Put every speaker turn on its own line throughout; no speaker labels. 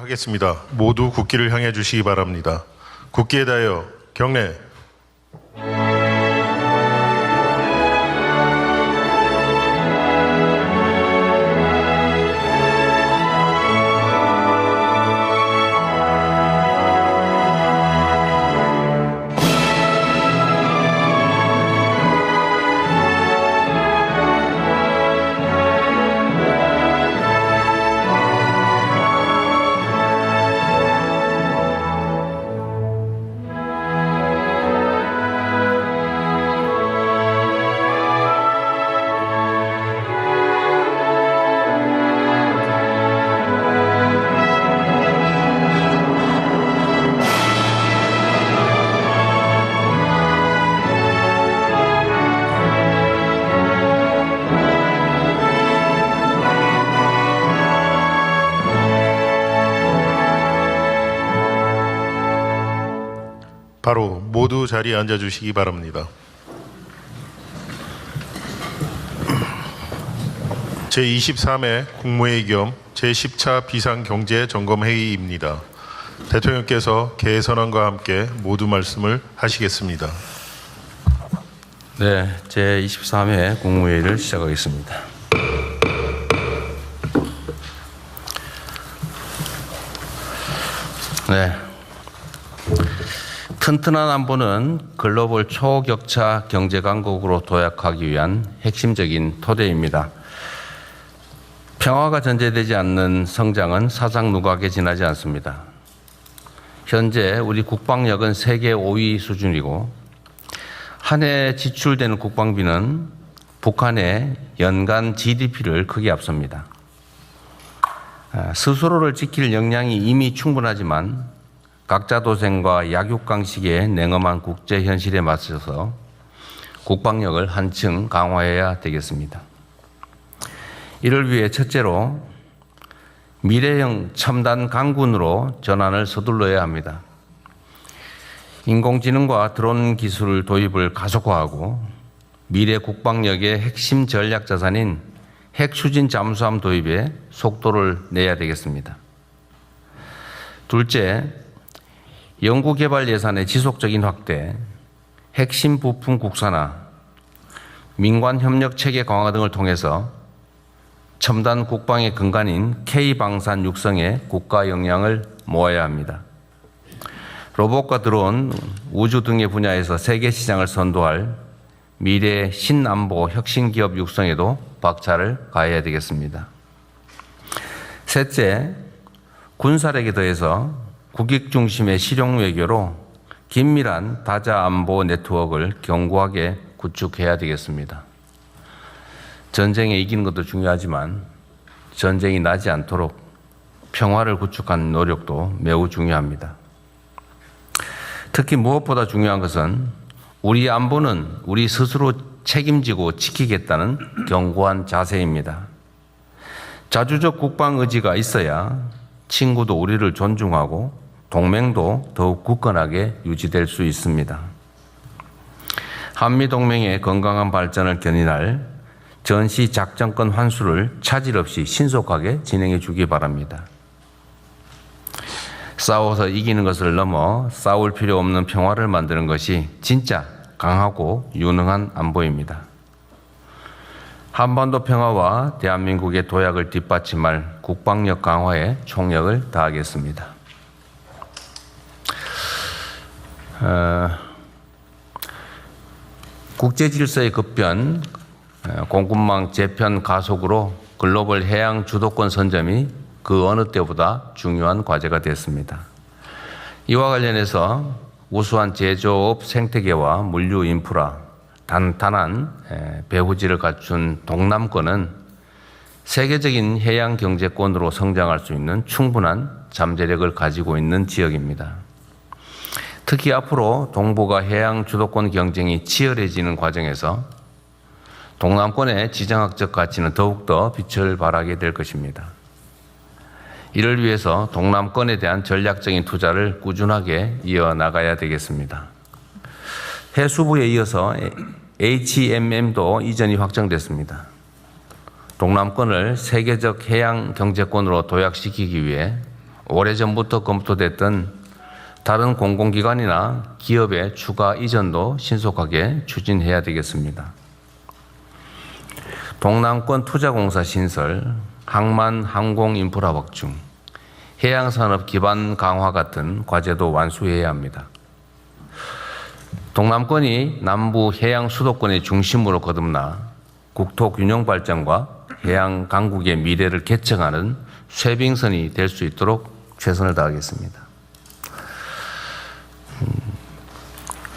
하겠습니다. 모두 국기를 향해 주시기 바랍니다. 국기에 대하여 경례. 바로 모두 자리에 앉아 주시기 바랍니다. 제23회 국무회의 겸 제10차 비상경제점검회의입니다. 대통령께서 개선안과 함께 모두 말씀을 하시겠습니다.
네, 제23회 국무회의를 시작하겠습니다. 네. 튼튼한 안보는 글로벌 초격차 경제 강국으로 도약하기 위한 핵심적인 토대입니다. 평화가 전제되지 않는 성장은 사상 누각에 지나지 않습니다. 현재 우리 국방력은 세계 5위 수준이고 한 해 지출되는 국방비는 북한의 연간 GDP를 크게 앞섭니다. 스스로를 지킬 역량이 이미 충분하지만 각자 도생과 약육강식의 냉엄한 국제 현실에 맞서서 국방력을 한층 강화해야 되겠습니다. 이를 위해 첫째로 미래형 첨단 강군으로 전환을 서둘러야 합니다. 인공지능과 드론 기술 도입을 가속화하고 미래 국방력의 핵심 전략 자산인 핵추진 잠수함 도입에 속도를 내야 되겠습니다. 둘째, 연구개발 예산의 지속적인 확대, 핵심 부품 국산화, 민관 협력 체계 강화 등을 통해서 첨단 국방의 근간인 K방산 육성에 국가 역량을 모아야 합니다. 로봇과 드론, 우주 등의 분야에서 세계 시장을 선도할 미래 신안보 혁신기업 육성에도 박차를 가해야 되겠습니다. 셋째, 군사력에 더해서 국익 중심의 실용 외교로 긴밀한 다자 안보 네트워크를 견고하게 구축해야 되겠습니다. 전쟁에 이기는 것도 중요하지만 전쟁이 나지 않도록 평화를 구축하는 노력도 매우 중요합니다. 특히 무엇보다 중요한 것은 우리 안보는 우리 스스로 책임지고 지키겠다는 견고한 자세입니다. 자주적 국방 의지가 있어야 친구도 우리를 존중하고 동맹도 더욱 굳건하게 유지될 수 있습니다. 한미동맹의 건강한 발전을 견인할 전시 작전권 환수를 차질 없이 신속하게 진행해 주기 바랍니다. 싸워서 이기는 것을 넘어 싸울 필요 없는 평화를 만드는 것이 진짜 강하고 유능한 안보입니다. 한반도 평화와 대한민국의 도약을 뒷받침할 국방력 강화에 총력을 다하겠습니다. 국제 질서의 급변, 공급망 재편 가속으로 글로벌 해양 주도권 선점이 그 어느 때보다 중요한 과제가 됐습니다. 이와 관련해서 우수한 제조업 생태계와 물류 인프라, 단단한 배후지를 갖춘 동남권은 세계적인 해양 경제권으로 성장할 수 있는 충분한 잠재력을 가지고 있는 지역입니다. 특히 앞으로 동북아 해양 주도권 경쟁이 치열해지는 과정에서 동남권의 지정학적 가치는 더욱더 빛을 발하게 될 것입니다. 이를 위해서 동남권에 대한 전략적인 투자를 꾸준하게 이어나가야 되겠습니다. 해수부에 이어서 HMM도 이전이 확정됐습니다. 동남권을 세계적 해양 경제권으로 도약시키기 위해 오래전부터 검토됐던 다른 공공기관이나 기업의 추가 이전도 신속하게 추진해야 되겠습니다. 동남권 투자공사 신설, 항만 항공 인프라 확충, 해양산업 기반 강화 같은 과제도 완수해야 합니다. 동남권이 남부 해양 수도권의 중심으로 거듭나 국토 균형 발전과 해양 강국의 미래를 개척하는 쇄빙선이 될 수 있도록 최선을 다하겠습니다.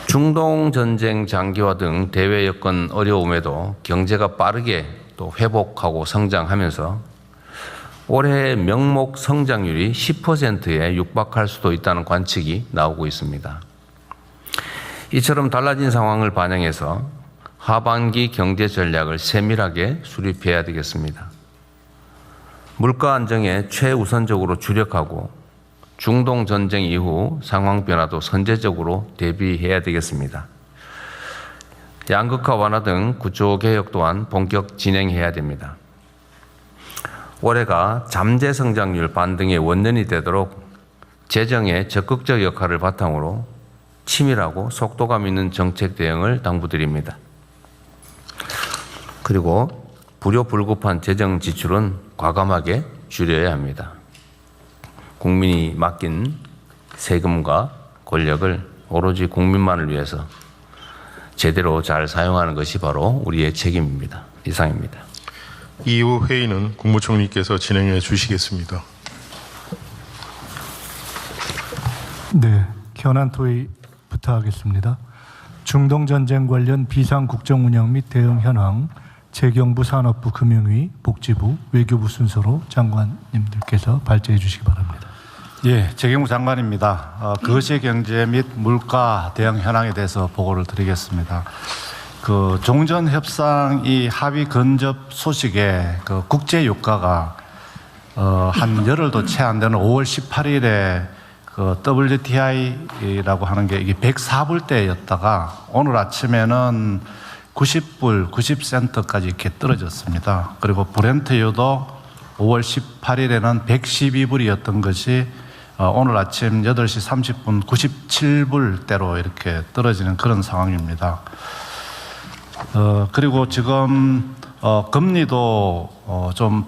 중동 전쟁 장기화 등 대외 여건 어려움에도 경제가 빠르게 또 회복하고 성장하면서 올해 명목 성장률이 10%에 육박할 수도 있다는 관측이 나오고 있습니다. 이처럼 달라진 상황을 반영해서 하반기 경제 전략을 세밀하게 수립해야 되겠습니다. 물가 안정에 최우선적으로 주력하고 중동 전쟁 이후 상황 변화도 선제적으로 대비해야 되겠습니다. 양극화 완화 등 구조 개혁 또한 본격 진행해야 됩니다. 올해가 잠재 성장률 반등의 원년이 되도록 재정의 적극적 역할을 바탕으로 치밀하고 속도감 있는 정책 대응을 당부드립니다. 그리고 불효불급한 재정 지출은 과감하게 줄여야 합니다. 국민이 맡긴 세금과 권력을 오로지 국민만을 위해서 제대로 잘 사용하는 것이 바로 우리의 책임입니다. 이상입니다.
이후 회의는 국무총리께서 진행해 주시겠습니다.
네, 현안 토의부터 하겠습니다. 중동전쟁 관련 비상국정운영 및 대응 현황 재경부 산업부 금융위 복지부 외교부 순서로 장관님들께서 발제해 주시기 바랍니다.
예, 재경부 장관입니다. 거시 경제 및 물가 대응 현황에 대해서 보고를 드리겠습니다. 그 종전 협상이 합의 근접 소식에 그 국제 유가가 한 열흘도 채 안 되는 5월 18일에 그 WTI라고 하는 게 이게 104불대였다가 오늘 아침에는 90불, 90센트까지 이렇게 떨어졌습니다. 그리고 브렌트유도 5월 18일에는 112불이었던 것이 오늘 아침 8시 30분 97불대로 이렇게 떨어지는 그런 상황입니다. 그리고 지금 금리도 좀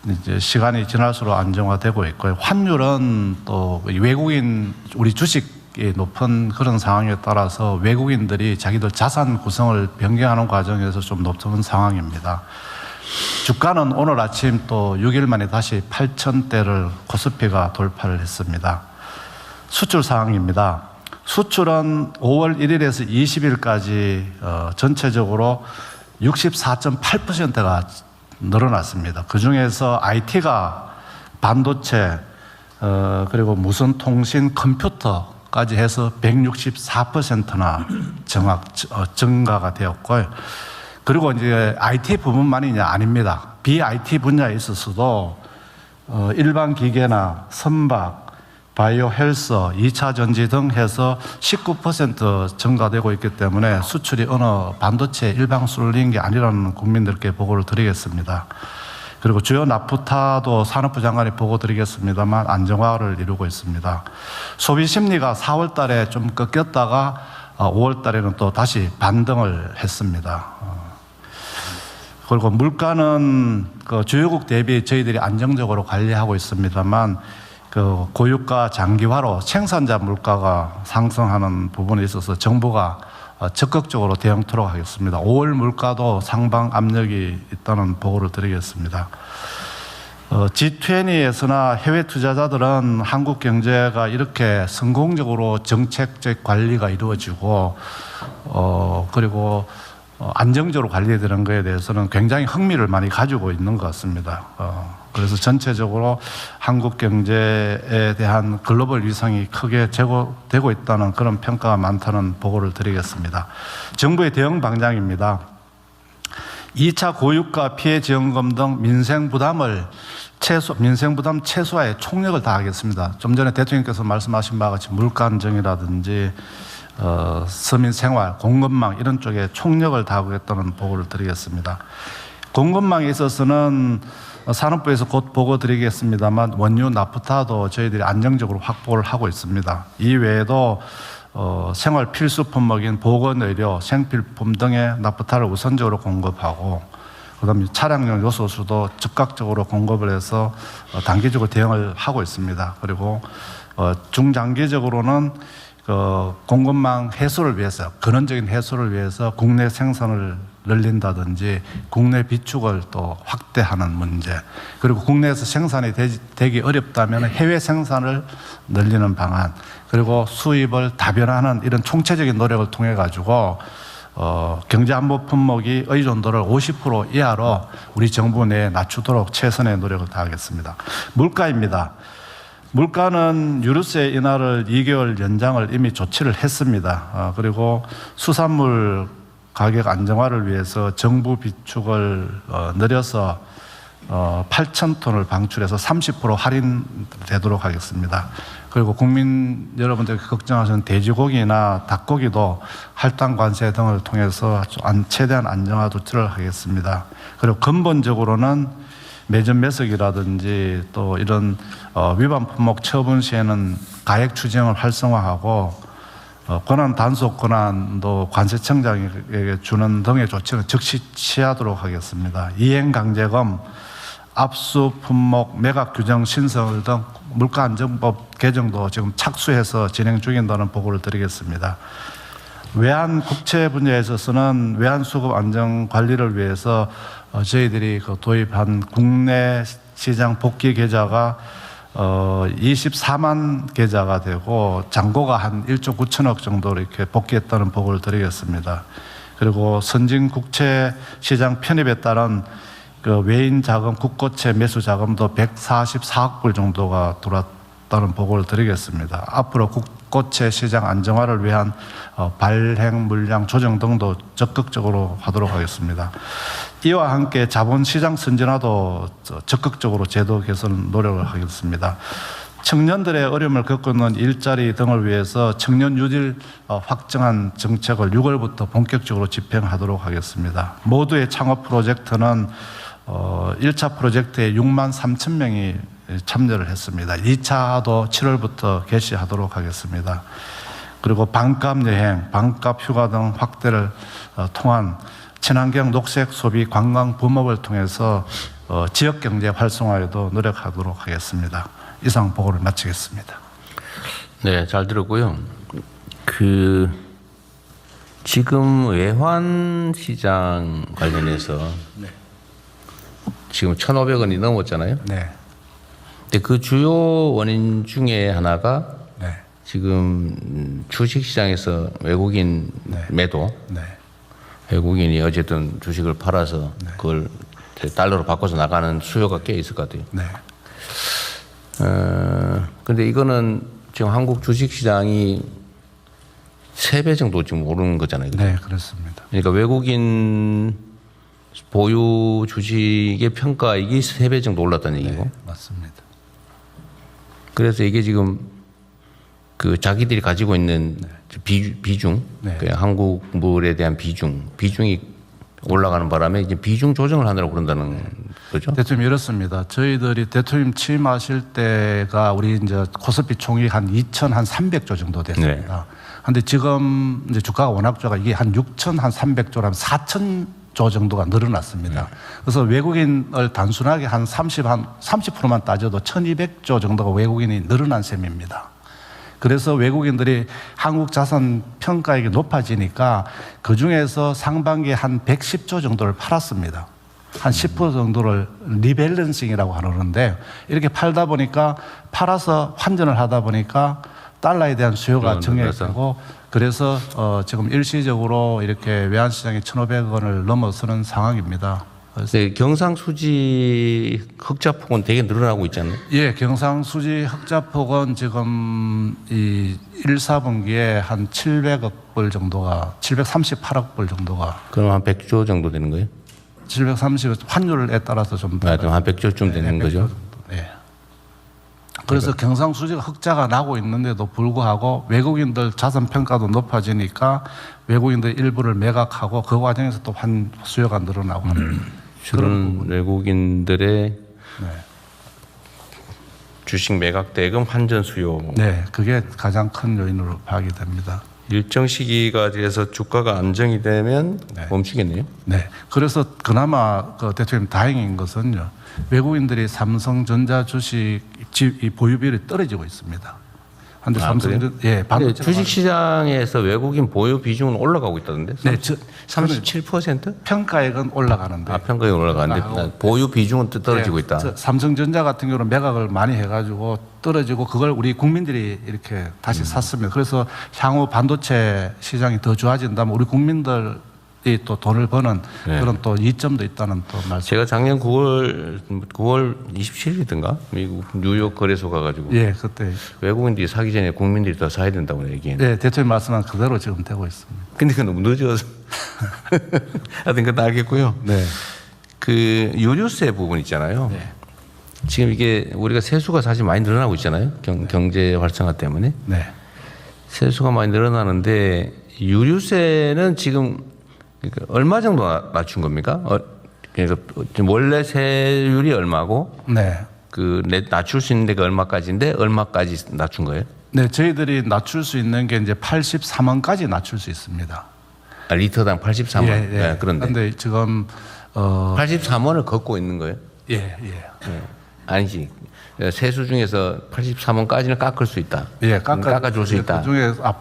이제 시간이 지날수록 안정화되고 있고요. 환율은 또 외국인 우리 주식이 높은 그런 상황에 따라서 외국인들이 자기들 자산 구성을 변경하는 과정에서 좀 높은 상황입니다. 주가는 오늘 아침 또 6일 만에 다시 8,000대를 코스피가 돌파를 했습니다. 수출 상황입니다. 수출은 5월 1일에서 20일까지 전체적으로 64.8%가 늘어났습니다. 그 중에서 IT가 반도체 그리고 무선 통신 컴퓨터까지 해서 164%나 증가가 되었고요. 그리고 이제 IT 부분만이 아닙니다. BIT 분야에 있어서도 일반 기계나 선박, 바이오 헬스, 2차 전지 등 해서 19% 증가되고 있기 때문에 수출이 어느 반도체 일방술인 게 아니라는 국민들께 보고를 드리겠습니다. 그리고 주요 나프타도 산업부 장관이 보고 드리겠습니다만 안정화를 이루고 있습니다. 소비 심리가 4월 달에 좀 꺾였다가 5월 달에는 또 다시 반등을 했습니다. 그리고 물가는 그 주요국 대비 저희들이 안정적으로 관리하고 있습니다만 그 고유가 장기화로 생산자 물가가 상승하는 부분에 있어서 정부가 적극적으로 대응토록 하겠습니다. 5월 물가도 상방 압력이 있다는 보고를 드리겠습니다. G20에서나 해외 투자자들은 한국 경제가 이렇게 성공적으로 정책적 관리가 이루어지고 그리고 안정적으로 관리되는 것에 대해서는 굉장히 흥미를 많이 가지고 있는 것 같습니다. 그래서 전체적으로 한국 경제에 대한 글로벌 위상이 크게 제고되고 있다는 그런 평가가 많다는 보고를 드리겠습니다. 정부의 대응 방향입니다. 2차 고유가 피해 지원금 등 민생 부담 최소화에 총력을 다하겠습니다. 좀 전에 대통령께서 말씀하신 바와 같이 물가 안정이라든지 서민 생활, 공급망 이런 쪽에 총력을 다하겠다는 보고를 드리겠습니다. 공급망에 있어서는 산업부에서 곧 보고 드리겠습니다만 원유 나프타도 저희들이 안정적으로 확보를 하고 있습니다. 이 외에도 생활 필수 품목인 보건의료, 생필품 등의 나프타를 우선적으로 공급하고 그다음에 차량용 요소수도 즉각적으로 공급을 해서 단기적으로 대응을 하고 있습니다. 그리고 중장기적으로는 공급망 해소를 위해서, 근원적인 해소를 위해서 국내 생산을 늘린다든지 국내 비축을 또 확대하는 문제, 그리고 국내에서 생산이 되기 어렵다면 해외 생산을 늘리는 방안, 그리고 수입을 다변화하는 이런 총체적인 노력을 통해 가지고 경제안보 품목이 의존도를 50% 이하로 우리 정부 내에 낮추도록 최선의 노력을 다하겠습니다. 물가입니다. 물가는 유류세 인하를 2개월 연장을 이미 조치를 했습니다. 그리고 수산물 가격 안정화를 위해서 정부 비축을 늘려서 8,000톤을 방출해서 30% 할인되도록 하겠습니다. 그리고 국민 여러분들이 걱정하시는 돼지고기나 닭고기도 할당 관세 등을 통해서 최대한 안정화 조치를 하겠습니다. 그리고 근본적으로는 매점 매석이라든지 또 이런 위반 품목 처분 시에는 가액 추징을 활성화하고 권한 단속 권한도 관세청장에게 주는 등의 조치는 즉시 취하도록 하겠습니다. 이행강제금, 압수 품목 매각 규정 신설 등 물가안정법 개정도 지금 착수해서 진행 중인다는 보고를 드리겠습니다. 외환 국채 분야에 있어서는 외환 수급 안정 관리를 위해서 저희들이 도입한 국내 시장 복귀 계좌가 24만 계좌가 되고 잔고가 한 1조 9천억 정도 이렇게 복귀했다는 보고를 드리겠습니다. 그리고 선진 국채 시장 편입에 따른 외인 자금, 국고채 매수 자금도 144억 불 정도가 들어왔다는 보고를 드리겠습니다. 앞으로 국고채 시장 안정화를 위한 발행 물량 조정 등도 적극적으로 하도록 하겠습니다. 이와 함께 자본시장 선진화도 적극적으로 제도 개선 노력을 하겠습니다. 청년들의 어려움을 겪고 있는 일자리 등을 위해서 청년 유질 확정한 정책을 6월부터 본격적으로 집행하도록 하겠습니다. 모두의 창업 프로젝트는 1차 프로젝트에 6만 3천 명이 참여를 했습니다. 2차도 7월부터 개시하도록 하겠습니다. 그리고 반값 여행, 반값 휴가 등 확대를 통한 친환경 녹색 소비 관광 붐업을 통해서 지역 경제 활성화에도 노력하도록 하겠습니다. 이상 보고를 마치겠습니다.
네, 잘 들었고요. 지금 외환 시장 관련해서 지금 1,500원이 넘었잖아요.
네.
근데 그 주요 원인 중에 하나가
네.
지금 주식 시장에서 외국인
네.
매도,
네.
외국인이 어쨌든 주식을 팔아서 그걸 달러로 바꿔서 나가는 수요가 꽤 있을 것 같아요.
네.
근데 이거는 지금 한국 주식 시장이 3배 정도 지금 오르는 거잖아요. 그죠?
네, 그렇습니다.
그러니까 외국인 보유 주식의 평가액이 3배 정도 올랐다는 얘기고.
네, 맞습니다.
그래서 이게 지금 자기들이 가지고 있는 비중,
네.
그냥 한국물에 대한 비중이 올라가는 바람에 이제 비중 조정을 하느라고 그런다는 거죠.
대통령 이렇습니다. 저희들이 대통령 취임하실 때가 우리 이제 코스피 총액 한 2,300조 정도 됐습니다. 그런데 지금 이제 주가가 워낙 좋아가 이게 한 6,300조라면 4,000조 정도가 늘어났습니다. 그래서 외국인을 단순하게 한 30%만 따져도 1,200조 정도가 외국인이 늘어난 셈입니다. 그래서 외국인들이 한국 자산 평가액이 높아지니까 그 중에서 상반기에 한 110조 정도를 팔았습니다. 한 10% 정도를 리밸런싱이라고 하는데 이렇게 팔다 보니까 팔아서 환전을 하다 보니까 달러에 대한 수요가 증액되고 그래서 지금 일시적으로 이렇게 외환시장이 1,500원을 넘어서는 상황입니다.
네, 경상수지 흑자폭은 되게 늘어나고 있잖아요.
예, 경상수지 흑자폭은 지금 이 1, 4분기에 한 700억 불 정도가 738억 불 정도가
그럼 한 100조 정도 되는 거예요?
730 환율에 따라서 좀
한 100조쯤 되는 거죠.
네. 그래서 경상수지가 흑자가 나고 있는데도 불구하고 외국인들 자산 평가도 높아지니까 외국인들 일부를 매각하고 그 과정에서 또 수요가 늘어나고 하는
그런 외국인들의 주식 매각 대금 환전 수요.
네, 그게 가장 큰 요인으로 파악이 됩니다.
일정 시기가 돼서 주가가 안정이 되면 멈추겠네요.
네, 그래서 그나마 그 대통령 다행인 것은요, 외국인들이 삼성전자 주식 이 보유비율이 떨어지고 있습니다. 한데 삼성전 예,
근데 주식 시장에서 외국인 보유 비중은 올라가고 있다던데.
네,
37%?
평가액은 올라가는데
평가액 올라가는데 보유 비중은 또 떨어지고 있다.
삼성전자 같은 경우는 매각을 많이 해가지고 떨어지고 그걸 우리 국민들이 이렇게 다시 샀습니다. 그래서 향후 반도체 시장이 더 좋아진다면 우리 국민들이 또 돈을 버는 그런 또 이점도 있다는 또 말씀.
제가 작년 9월 27일이든가 미국 뉴욕 거래소 가가지고
예, 그때
외국인들이 사기 전에 국민들이 더 사야 된다고 얘기했는데.
네, 대통령 말씀한 그대로 지금 되고 있습니다.
근데 그건 너무 늦어서. 하여튼 그건 알겠고요.
네.
그 유류세 부분 있잖아요.
네.
지금 이게 우리가 세수가 사실 많이 늘어나고 있잖아요. 경제 활성화 때문에.
네.
세수가 많이 늘어나는데 유류세는 지금 그러니까 얼마 정도 낮춘 겁니까? 그래서 원래 세율이 얼마고
네.
그 낮출 수 있는 데가 얼마까지인데 얼마까지 낮춘 거예요?
네, 저희들이 낮출 수 있는 게 이제 83원까지 낮출 수 있습니다.
아, 리터당 83원.
예, 예.
네, 그런데
지금
83원을 걷고 있는 거예요?
예.
아니지. 세수 중에서 83원까지는 깎을 수 있다.
예,
깎아줄 수 있다.
그 중에서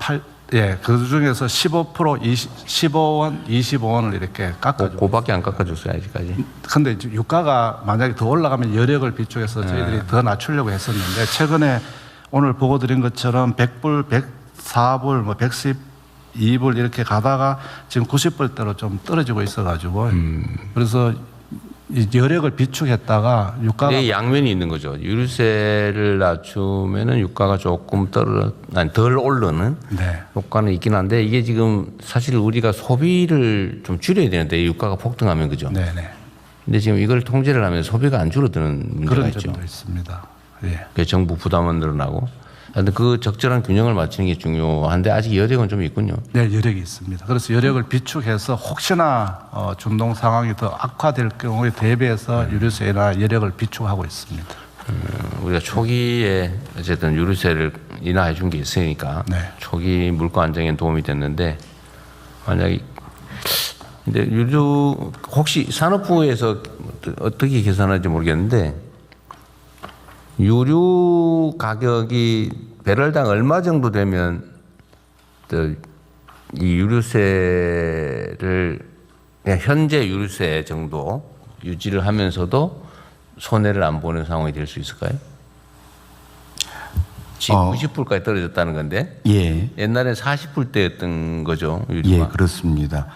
그 중에서 15%, 15원, 25원을 이렇게 깎아줘.
그밖에 안 깎아줬어요 아직까지.
근데 이제 유가가 만약에 더 올라가면 여력을 비축해서 저희들이 더 낮추려고 했었는데 최근에 오늘 보고 드린 것처럼 100불, 104불, 뭐 112불 이렇게 가다가 지금 90불대로 좀 떨어지고 있어가지고 그래서 이 여력을 비축했다가 유가가
네, 양면이 있는 거죠. 유류세를 낮추면은 유가가 조금 덜 오르는
네.
효과는 있긴 한데 이게 지금 사실 우리가 소비를 좀 줄여야 되는데 유가가 폭등하면 그죠.
네네.
근데 지금 이걸 통제를 하면 소비가 안 줄어드는 문제가
그런
있죠.
점도 있습니다. 예.
그래서 정부 부담은 늘어나고. 근데 그 적절한 균형을 맞추는 게 중요한데 아직 여력은 좀 있군요.
네, 여력이 있습니다. 그래서 여력을 비축해서 혹시나 중동 상황이 더 악화될 경우에 대비해서 유류세나 여력을 비축하고 있습니다.
우리가 초기에 어쨌든 유류세를 인하해 준 게 있으니까
네.
초기 물가 안정에 도움이 됐는데 만약에 근데 유류 혹시 산업부에서 어떻게 계산하는지 모르겠는데 유류 가격이 배럴당 얼마 정도 되면 이 유류세를 그냥 현재 유류세 정도 유지를 하면서도 손해를 안 보는 상황이 될 수 있을까요? 지금 90불까지 떨어졌다는 건데
예,
옛날엔 40불대였던 거죠. 유류가.
예, 그렇습니다.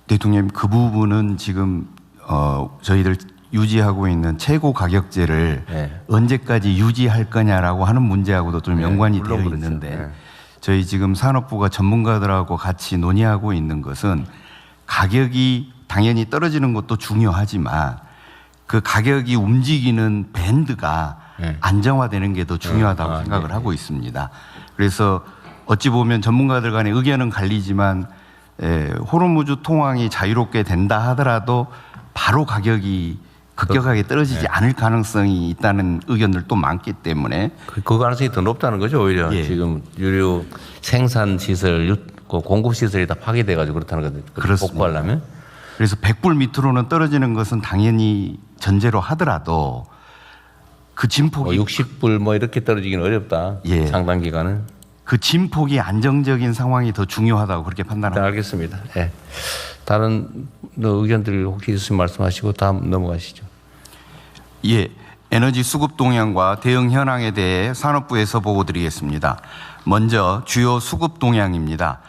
대통령 그 부분은 지금 저희들 유지하고 있는 최고 가격제를
네.
언제까지 유지할 거냐라고 하는 문제하고도 좀 연관이
물론
되어
그렇죠.
있는데
네.
저희 지금 산업부가 전문가들하고 같이 논의하고 있는 것은 가격이 당연히 떨어지는 것도 중요하지만 그 가격이 움직이는 밴드가 안정화되는 게 더 중요하다고 생각을 하고 있습니다. 그래서 어찌 보면 전문가들 간의 의견은 갈리지만 호르무즈 통항이 자유롭게 된다 하더라도 바로 가격이 급격하게 떨어지지 않을 가능성이 있다는 의견들도 많기 때문에
그 가능성이 더 높다는 거죠. 오히려
예.
지금 유류 생산 시설, 공급 시설이 다 파괴돼가지고 그렇다는 거죠.
그렇습니다.
복구하려면.
그래서 100불 밑으로는 떨어지는 것은 당연히 전제로 하더라도 그 진폭이
60불 뭐 이렇게 떨어지기는 어렵다.
예.
상당 기간은.
그 진폭이 안정적인 상황이 더 중요하다고 그렇게
일단
판단합니다.
알겠습니다. 예. 다른 의견들 혹시 있으면 말씀하시고 다음 넘어가시죠.
예, 에너지 수급 동향과 대응 현황에 대해 산업부에서 보고 드리겠습니다. 먼저 주요 수급 동향입니다.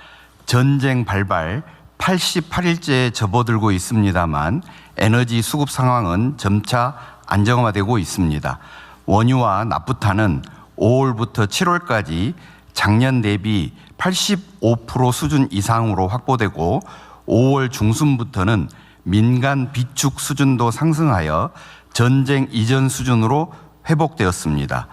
전쟁 발발 88일째에 접어들고 있습니다만 에너지 수급 상황은 점차 안정화되고 있습니다. 원유와 나프타는 5월부터 7월까지 작년 대비 85% 수준 이상으로 확보되고 5월 중순부터는 민간 비축 수준도 상승하여 전쟁 이전 수준으로 회복되었습니다.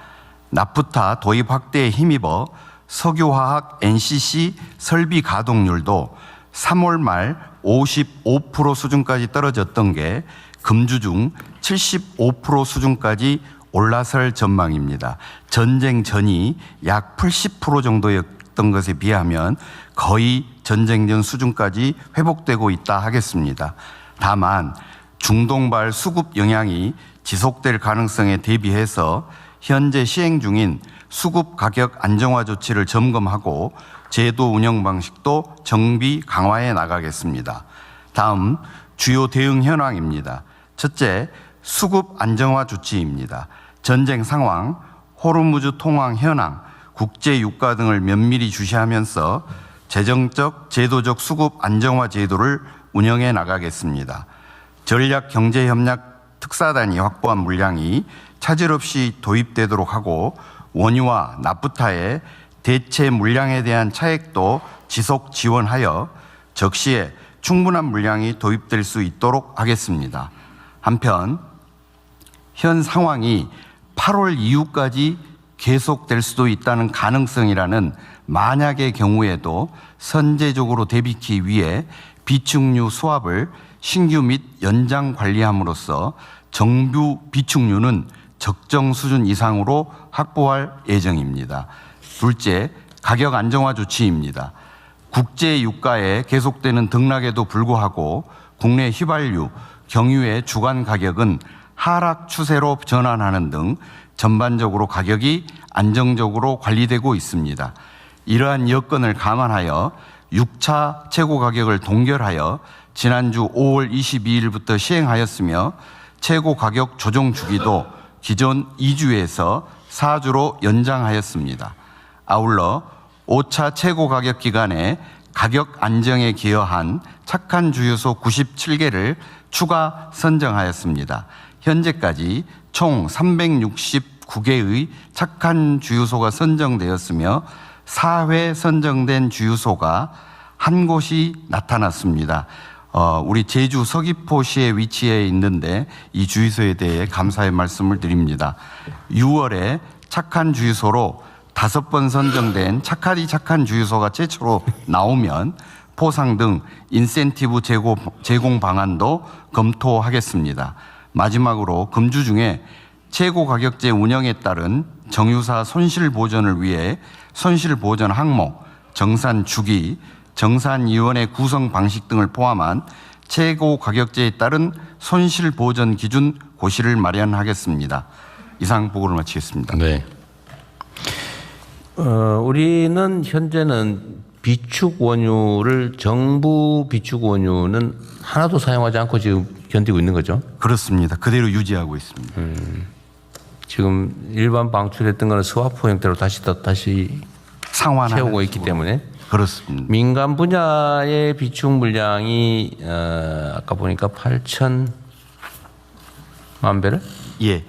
나프타 도입 확대에 힘입어 석유화학 NCC 설비 가동률도 3월 말 55% 수준까지 떨어졌던 게 금주 중 75% 수준까지 올라설 전망입니다. 전쟁 전이 약 80% 정도였던 것에 비하면 거의 전쟁 전 수준까지 회복되고 있다 하겠습니다. 다만 중동발 수급 영향이 지속될 가능성에 대비해서 현재 시행 중인 수급 가격 안정화 조치를 점검하고 제도 운영 방식도 정비 강화해 나가겠습니다. 다음 주요 대응 현황입니다. 첫째, 수급 안정화 조치입니다. 전쟁 상황, 호르무즈 통항 현황, 국제 유가 등을 면밀히 주시하면서 재정적, 제도적 수급 안정화 제도를 운영해 나가겠습니다. 전략경제협력 특사단이 확보한 물량이 차질 없이 도입되도록 하고 원유와 나프타의 대체 물량에 대한 차액도 지속 지원하여 적시에 충분한 물량이 도입될 수 있도록 하겠습니다. 한편 현 상황이 8월 이후까지 계속될 수도 있다는 가능성이라는 만약의 경우에도 선제적으로 대비하기 위해 비축유 수합을 신규 및 연장 관리함으로써 정부 비축유는 적정 수준 이상으로 확보할 예정입니다. 둘째, 가격 안정화 조치입니다. 국제 유가의 계속되는 등락에도 불구하고 국내 휘발유, 경유의 주간 가격은 하락 추세로 전환하는 등 전반적으로 가격이 안정적으로 관리되고 있습니다. 이러한 여건을 감안하여 6차 최고 가격을 동결하여 지난주 5월 22일부터 시행하였으며 최고 가격 조정 주기도 기존 2주에서 4주로 연장하였습니다. 아울러 5차 최고 가격 기간에 가격 안정에 기여한 착한 주유소 97개를 추가 선정하였습니다. 현재까지 총 369개의 착한 주유소가 선정되었으며 4회 선정된 주유소가 한 곳이 나타났습니다. 우리 제주 서귀포시에 위치해 있는데 이 주유소에 대해 감사의 말씀을 드립니다. 6월에 착한 주유소로 5번 선정된 착하디 착한 주유소가 최초로 나오면 포상 등 인센티브 제공 방안도 검토하겠습니다. 마지막으로 금주 중에 최고 가격제 운영에 따른 정유사 손실 보전을 위해 손실 보전 항목, 정산 주기, 정산위원회 구성 방식 등을 포함한 최고 가격제에 따른 손실 보전 기준 고시를 마련하겠습니다. 이상 보고를 마치겠습니다.
네. 우리는 현재는 비축 원유를 정부 비축 원유는 하나도 사용하지 않고 지금 견디고 있는 거죠?
그렇습니다. 그대로 유지하고 있습니다.
지금 일반 방출했던 거는 스와프 형태로 다시
상환하는
채우고 있기
식으로.
때문에
그렇습니다.
민간 분야의 비축 물량이 아까 보니까 8천만 배럴?
예.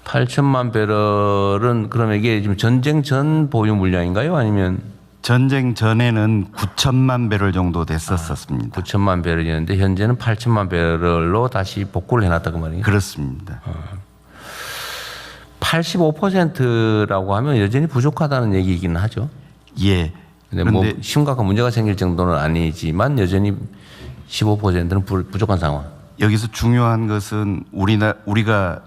8천만 배럴은 그러면 이게 지금 전쟁 전 보유 물량인가요? 아니면
전쟁 전에는 9천만 배럴 정도 됐었습니다.
9천만 배럴이었는데 현재는 8천만 배럴로 다시 복구를 해놨다 그 말이에요?
그렇습니다.
85%라고 하면 여전히 부족하다는 얘기이긴 하죠.
예.
근데 뭐
그런데
심각한 문제가 생길 정도는 아니지만 여전히 15%는 부족한 상황.
여기서 중요한 것은 우리가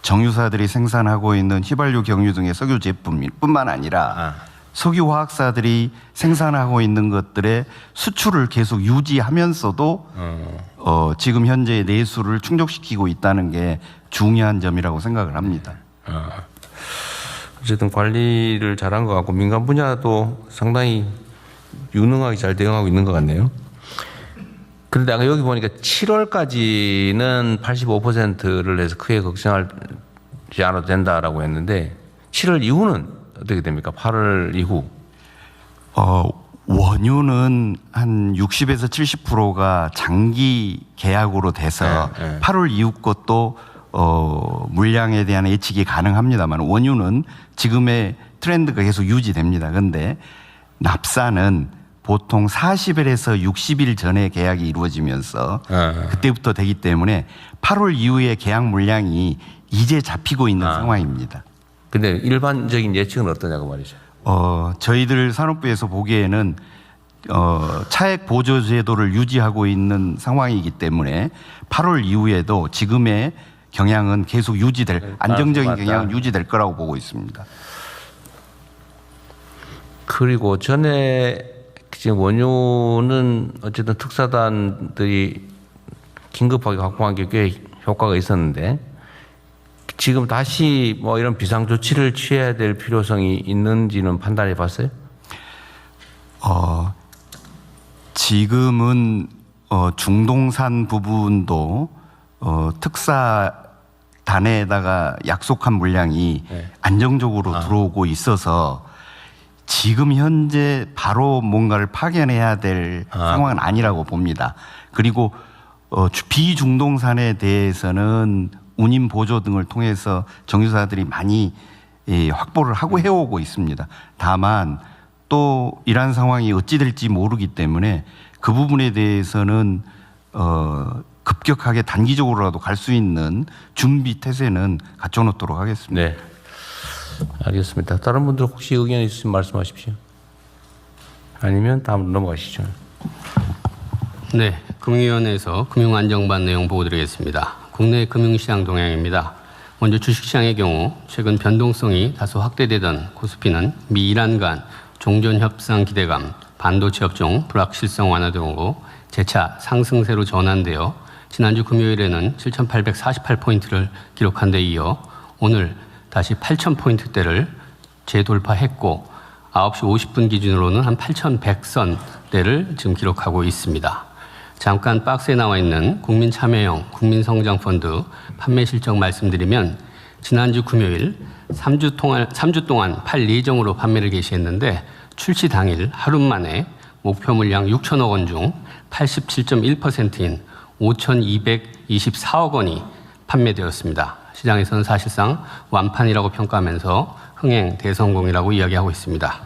정유사들이 생산하고 있는 휘발유, 경유 등의 석유 제품뿐만 아니라 석유화학사들이 생산하고 있는 것들의 수출을 계속 유지하면서도 지금 현재의 내수를 충족시키고 있다는 게 중요한 점이라고 생각을 합니다.
어쨌든 관리를 잘한 것 같고 민간 분야도 상당히 유능하게 잘 대응하고 있는 것 같네요. 그런데 아까 여기 보니까 7월까지는 85%를 해서 크게 걱정하지 않아도 된다라고 했는데 7월 이후는 어떻게 됩니까? 8월 이후.
원유는 한 60에서 70%가 장기 계약으로 돼서 8월 이후 것도 물량에 대한 예측이 가능합니다만 원유는 지금의 트렌드가 계속 유지됩니다. 그런데 납사는 보통 40일에서 60일 전에 계약이 이루어지면서 그때부터 되기 때문에 8월 이후에 계약 물량이 이제 잡히고 있는 상황입니다.
근데 일반적인 예측은 어떠냐고 말이죠.
저희들 산업부에서 보기에는 차액 보조 제도를 유지하고 있는 상황이기 때문에 8월 이후에도 지금의 경향은 계속 유지될 안정적인
맞다.
경향은 유지될 거라고 보고 있습니다.
그리고 전에 지금 원유는 어쨌든 특사단들이 긴급하게 확보한 게 꽤 효과가 있었는데 지금 다시 뭐 이런 비상 조치를 취해야 될 필요성이 있는지는 판단해 봤어요?
지금은 중동산 부분도 특사단에다가 약속한 물량이 안정적으로 들어오고 있어서 지금 현재 바로 뭔가를 파견해야 될 상황은 아니라고 봅니다. 그리고 비중동산에 대해서는 운임 보조 등을 통해서 정유사들이 많이 확보를 하고 해오고 있습니다. 다만 또 이러한 상황이 어찌 될지 모르기 때문에 그 부분에 대해서는 급격하게 단기적으로라도 갈 수 있는 준비 태세는 갖춰놓도록 하겠습니다.
네. 알겠습니다. 다른 분들 혹시 의견 있으시면 말씀하십시오. 아니면 다음으로 넘어가시죠.
네, 금융위원회에서 금융안정반 내용 보고드리겠습니다. 국내 금융시장 동향입니다. 먼저 주식시장의 경우 최근 변동성이 다소 확대되던 코스피는 미 이란 간 종전협상 기대감, 반도체 업종 불확실성 완화 등으로 재차 상승세로 전환되어 지난주 금요일에는 7,848포인트를 기록한 데 이어 오늘 다시 8,000포인트대를 재돌파했고 9시 50분 기준으로는 한 8,100선대를 지금 기록하고 있습니다. 잠깐 박스에 나와 있는 국민참여형 국민성장펀드 판매 실적 말씀드리면 지난주 금요일 3주 동안 팔 예정으로 판매를 개시했는데 출시 당일 하루 만에 목표 물량 6천억 원 중 87.1%인 5,224억 원이 판매되었습니다. 시장에서는 사실상 완판이라고 평가하면서 흥행 대성공이라고 이야기하고 있습니다.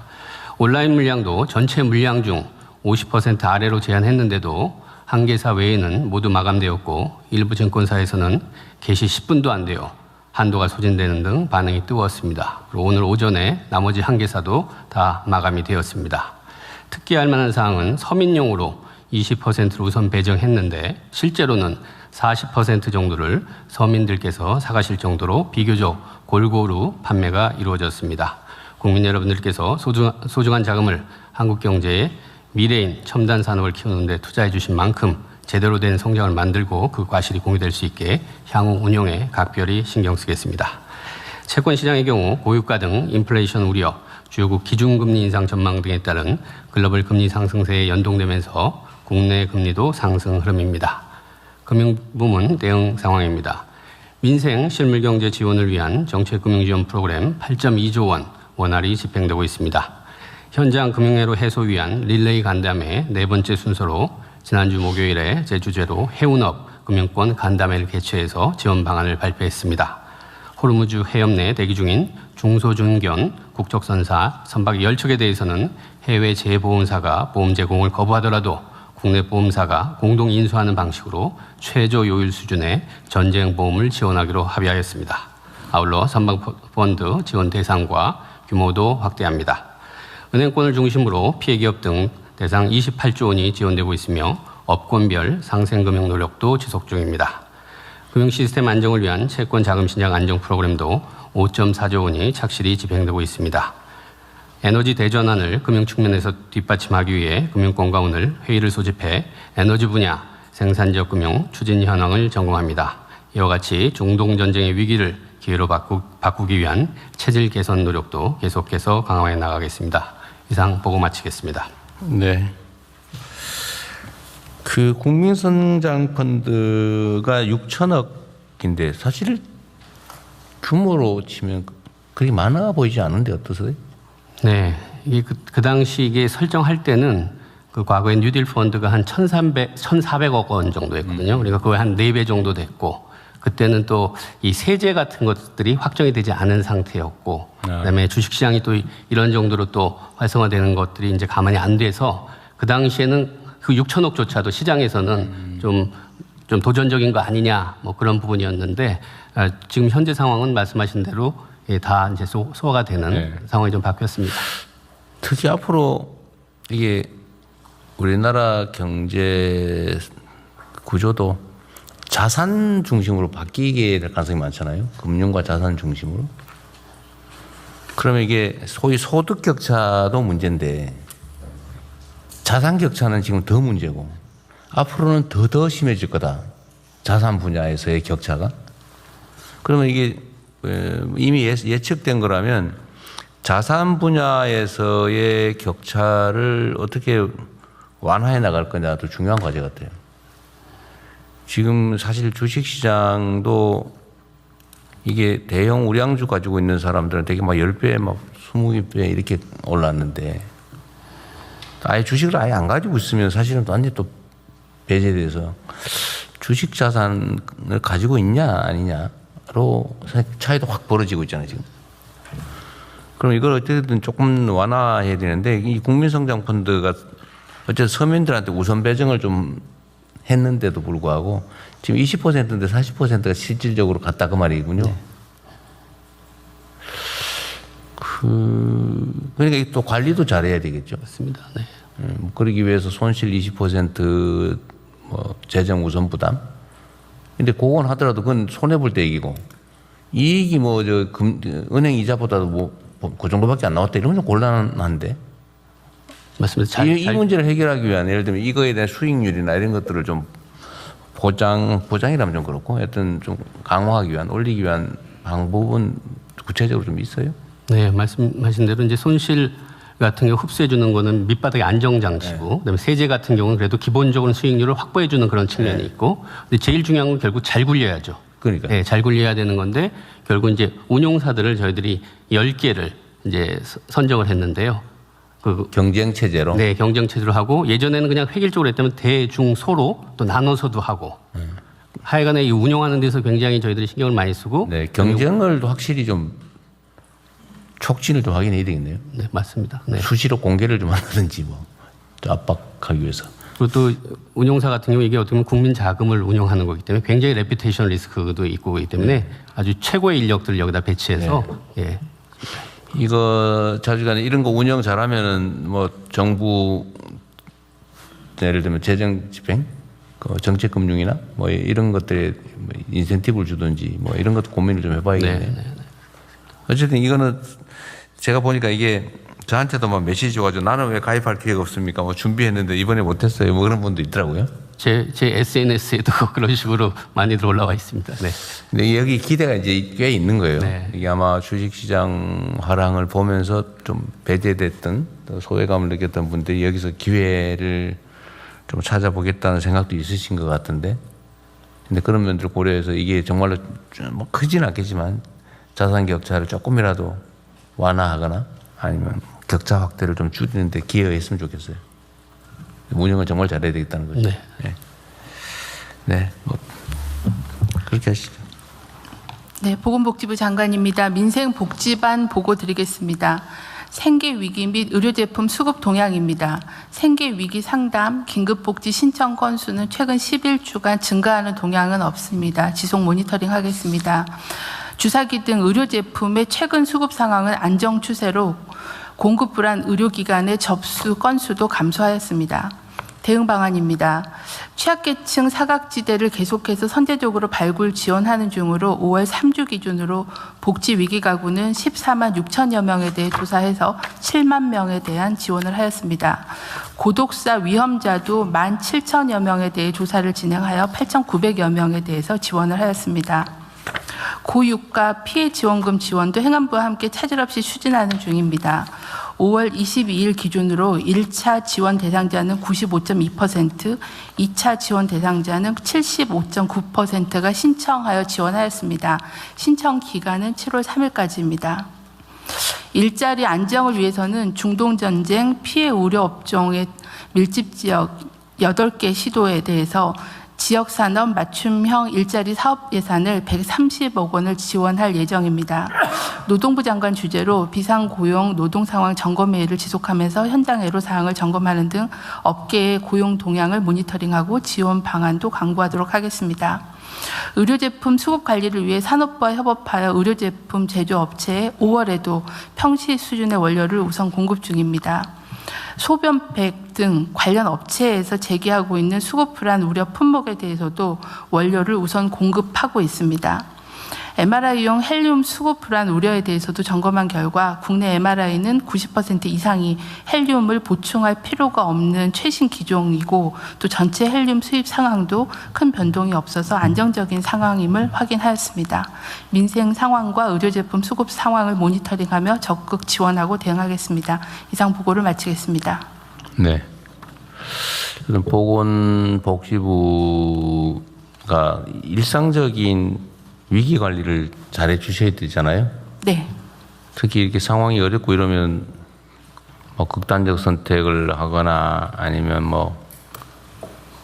온라인 물량도 전체 물량 중 50% 아래로 제한했는데도 한 개사 외에는 모두 마감되었고 일부 증권사에서는 개시 10분도 안 되어 한도가 소진되는 등 반응이 뜨거웠습니다. 그리고 오늘 오전에 나머지 한 개사도 다 마감이 되었습니다. 특기할 만한 사항은 서민용으로 20%를 우선 배정했는데 실제로는 40% 정도를 서민들께서 사가실 정도로 비교적 골고루 판매가 이루어졌습니다. 국민 여러분들께서 소중한 자금을 한국 경제의 미래인 첨단 산업을 키우는 데 투자해 주신 만큼 제대로 된 성장을 만들고 그 과실이 공유될 수 있게 향후 운용에 각별히 신경 쓰겠습니다. 채권 시장의 경우 고유가 등 인플레이션 우려, 주요국 기준금리 인상 전망 등에 따른 글로벌 금리 상승세에 연동되면서 국내 금리도 상승 흐름입니다. 금융부문 대응 상황입니다. 민생 실물경제 지원을 위한 정책금융지원 프로그램 8.2조 원 원활히 집행되고 있습니다. 현장 금융회로 해소 위한 릴레이 간담회 네 번째 순서로 지난주 목요일에 제 주제로 해운업 금융권 간담회를 개최해서 지원 방안을 발표했습니다. 호르무즈 해협 내 대기 중인 중소중견 국적선사 선박 10척에 대해서는 해외 재보험사가 보험 제공을 거부하더라도 국내 보험사가 공동 인수하는 방식으로 최저 요율 수준의 전쟁 보험을 지원하기로 합의하였습니다. 아울러 선박펀드 지원 대상과 규모도 확대합니다. 은행권을 중심으로 피해기업 등 대상 28조 원이 지원되고 있으며 업권별 상생금융 노력도 지속 중입니다. 금융시스템 안정을 위한 채권 자금 신장 안정 프로그램도 5.4조 원이 착실히 집행되고 있습니다. 에너지 대전환을 금융 측면에서 뒷받침하기 위해 금융권과 오늘 회의를 소집해 에너지 분야 생산지역 금융 추진 현황을 점검합니다. 이와 같이 중동 전쟁의 위기를 기회로 바꾸기 위한 체질 개선 노력도 계속해서 강화해 나가겠습니다. 이상 보고 마치겠습니다.
네. 그 국민성장펀드가 6천억인데 사실 규모로 치면 그리 많아 보이지 않은데 어떠세요?
네, 이게 그 당시 이게 설정할 때는 그 과거에 뉴딜 펀드가 한 1,400억 원 정도 했거든요. 그러니까 그거 한 4배 정도 됐고, 그때는 또 이 세제 같은 것들이 확정이 되지 않은 상태였고, 그다음에 주식시장이 또 이런 정도로 또 활성화되는 것들이 이제 가만히 안 돼서 그 당시에는 그 6천억조차도 시장에서는 좀 도전적인 거 아니냐 뭐 그런 부분이었는데 지금 현재 상황은 말씀하신 대로 다 이제 소화가 되는 상황이 좀 바뀌었습니다.
특히 앞으로 이게 우리나라 경제 구조도 자산 중심으로 바뀌게 될 가능성이 많잖아요. 금융과 자산 중심으로. 그러면 이게 소위 소득 격차도 문제인데 자산 격차는 지금 더 문제고 앞으로는 더 심해질 거다. 자산 분야에서의 격차가. 그러면 이게 이미 예측된 거라면 자산 분야에서의 격차를 어떻게 완화해 나갈 거냐도 중요한 과제 같아요. 지금 사실 주식시장도 이게 대형 우량주 가지고 있는 사람들은 되게 막 10배, 막 20배 이렇게 올랐는데 아예 주식을 아예 안 가지고 있으면 사실은 완전히 또 배제돼서 주식 자산을 가지고 있냐 아니냐로 차이도 확 벌어지고 있잖아요, 지금. 그럼 이걸 어쨌든 조금 완화해야 되는데 이 국민성장펀드가 어쨌든 서민들한테 우선 배정을 좀 했는데도 불구하고 지금 20%인데 40%가 실질적으로 갔다 그 말이군요. 네. 그러니까 또 관리도 잘해야 되겠죠.
맞습니다. 네.
그러기 위해서 손실 20% 뭐 재정 우선 부담. 근데 그건 하더라도 그건 손해 볼 때 얘기고 이익이 뭐 저 은행 이자보다도 뭐 그 정도밖에 안 나왔다 이러면 좀 곤란한데.
맞습니다.
이 문제를 해결하기 위한 예를 들면 이거에 대한 수익률이나 이런 것들을 좀 보장이라면 좀 그렇고 하여튼 좀 강화하기 위한 올리기 위한 방법은 구체적으로 좀 있어요?
네, 말씀하신 대로 이제 손실 같은 경우 흡수해 주는 거는 밑바닥의 안정 장치고, 네. 그다음에 세제 같은 경우는 그래도 기본적으로 수익률을 확보해 주는 그런 측면이 네. 있고, 근데 제일 중요한 건 결국 잘 굴려야죠.
그러니까.
네, 잘 굴려야 되는 건데 결국 이제 운용사들을 저희들이 10개를 이제 선정을 했는데요. 그
경쟁 체제로.
네, 경쟁 체제로 하고 예전에는 그냥 획일적으로 했다면 대중소로 또 나눠서도 하고. 하여간에 이 운영하는 데서 굉장히 저희들이 신경을 많이 쓰고.
네, 경쟁을 확실히 좀 촉진을 좀 하긴 해야 되겠네요.
네, 맞습니다. 네.
수시로 공개를 좀 한다든지 뭐 압박하기 위해서.
그리고 또 운용사 같은 경우 이게 어떻게 보면 국민 자금을 운영하는 거기 때문에 굉장히 레퓨테이션 리스크도 있고 그렇기 때문에 아주 최고의 인력들을 여기다 배치해서 예.
이거 자주간에 이런 거 운영 잘하면은 뭐 정부 예를 들면 재정 집행, 그 정책 금융이나 뭐 이런 것들에 인센티브를 주든지 뭐 이런 것도 고민을 좀 해봐야겠네요. 어쨌든 이거는 제가 보니까 이게 저한테도 막 메시지 줘가지고 나는 왜 가입할 기회가 없습니까? 뭐 준비했는데 이번에 못했어요. 뭐 그런 분도 있더라고요.
제 SNS에도 그런 식으로 많이들 올라와 있습니다. 네.
근데 여기 기대가 이제 꽤 있는 거예요.
네.
이게 아마 주식시장 화랑을 보면서 좀 배제됐던 또 소외감을 느꼈던 분들이 여기서 기회를 좀 찾아보겠다는 생각도 있으신 것 같은데. 근데 그런 면들을 고려해서 이게 정말로 뭐 크진 않겠지만 자산 격차를 조금이라도 완화하거나 아니면 격차 확대를 좀 줄이는데 기여했으면 좋겠어요. 운영을 정말 잘해야 되겠다는 거죠.
네.
네. 네, 뭐 그렇게 하시죠.
네, 보건복지부 장관입니다. 민생복지반 보고 드리겠습니다. 생계위기 및 의료제품 수급 동향입니다. 생계위기 상담, 긴급복지 신청 건수는 최근 11주간 증가하는 동향은 없습니다. 지속 모니터링 하겠습니다. 주사기 등 의료제품의 최근 수급 상황은 안정 추세로 공급 불안 의료기관의 접수 건수도 감소하였습니다. 대응 방안입니다. 취약계층 사각지대를 계속해서 선제적으로 발굴 지원하는 중으로 5월 3주 기준으로 복지위기 가구는 14만 6천여 명에 대해 조사해서 7만 명에 대한 지원을 하였습니다. 고독사 위험자도 1만 7천여 명에 대해 조사를 진행하여 8,900여 명에 대해서 지원을 하였습니다. 고유가 피해 지원금 지원도 행안부와 함께 차질 없이 추진하는 중입니다. 5월 22일 기준으로 1차 지원 대상자는 95.2%, 2차 지원 대상자는 75.9%가 신청하여 지원하였습니다. 신청 기간은 7월 3일까지입니다. 일자리 안정을 위해서는 중동전쟁 피해 우려 업종의 밀집 지역 8개 시도에 대해서 지역산업 맞춤형 일자리 사업 예산을 130억 원을 지원할 예정입니다. 노동부 장관 주재로 비상고용 노동상황 점검회의를 지속하면서 현장 애로 사항을 점검하는 등 업계의 고용 동향을 모니터링하고 지원 방안도 강구하도록 하겠습니다. 의료제품 수급 관리를 위해 산업부와 협업하여 의료제품 제조업체에 5월에도 평시 수준의 원료를 우선 공급 중입니다. 소변팩 등 관련 업체에서 제기하고 있는 수급 불안 우려 품목에 대해서도 원료를 우선 공급하고 있습니다. MRI용 헬륨 수급 불안 우려에 대해서도 점검한 결과 국내 MRI는 90% 이상이 헬륨을 보충할 필요가 없는 최신 기종이고 또 전체 헬륨 수입 상황도 큰 변동이 없어서 안정적인 상황임을 확인하였습니다. 민생 상황과 의료제품 수급 상황을 모니터링하며 적극 지원하고 대응하겠습니다. 이상 보고를 마치겠습니다.
네. 보건복지부가 일상적인 위기 관리를 잘해 주셔야 되잖아요.
네.
특히 이렇게 상황이 어렵고 이러면 뭐 극단적 선택을 하거나 아니면 뭐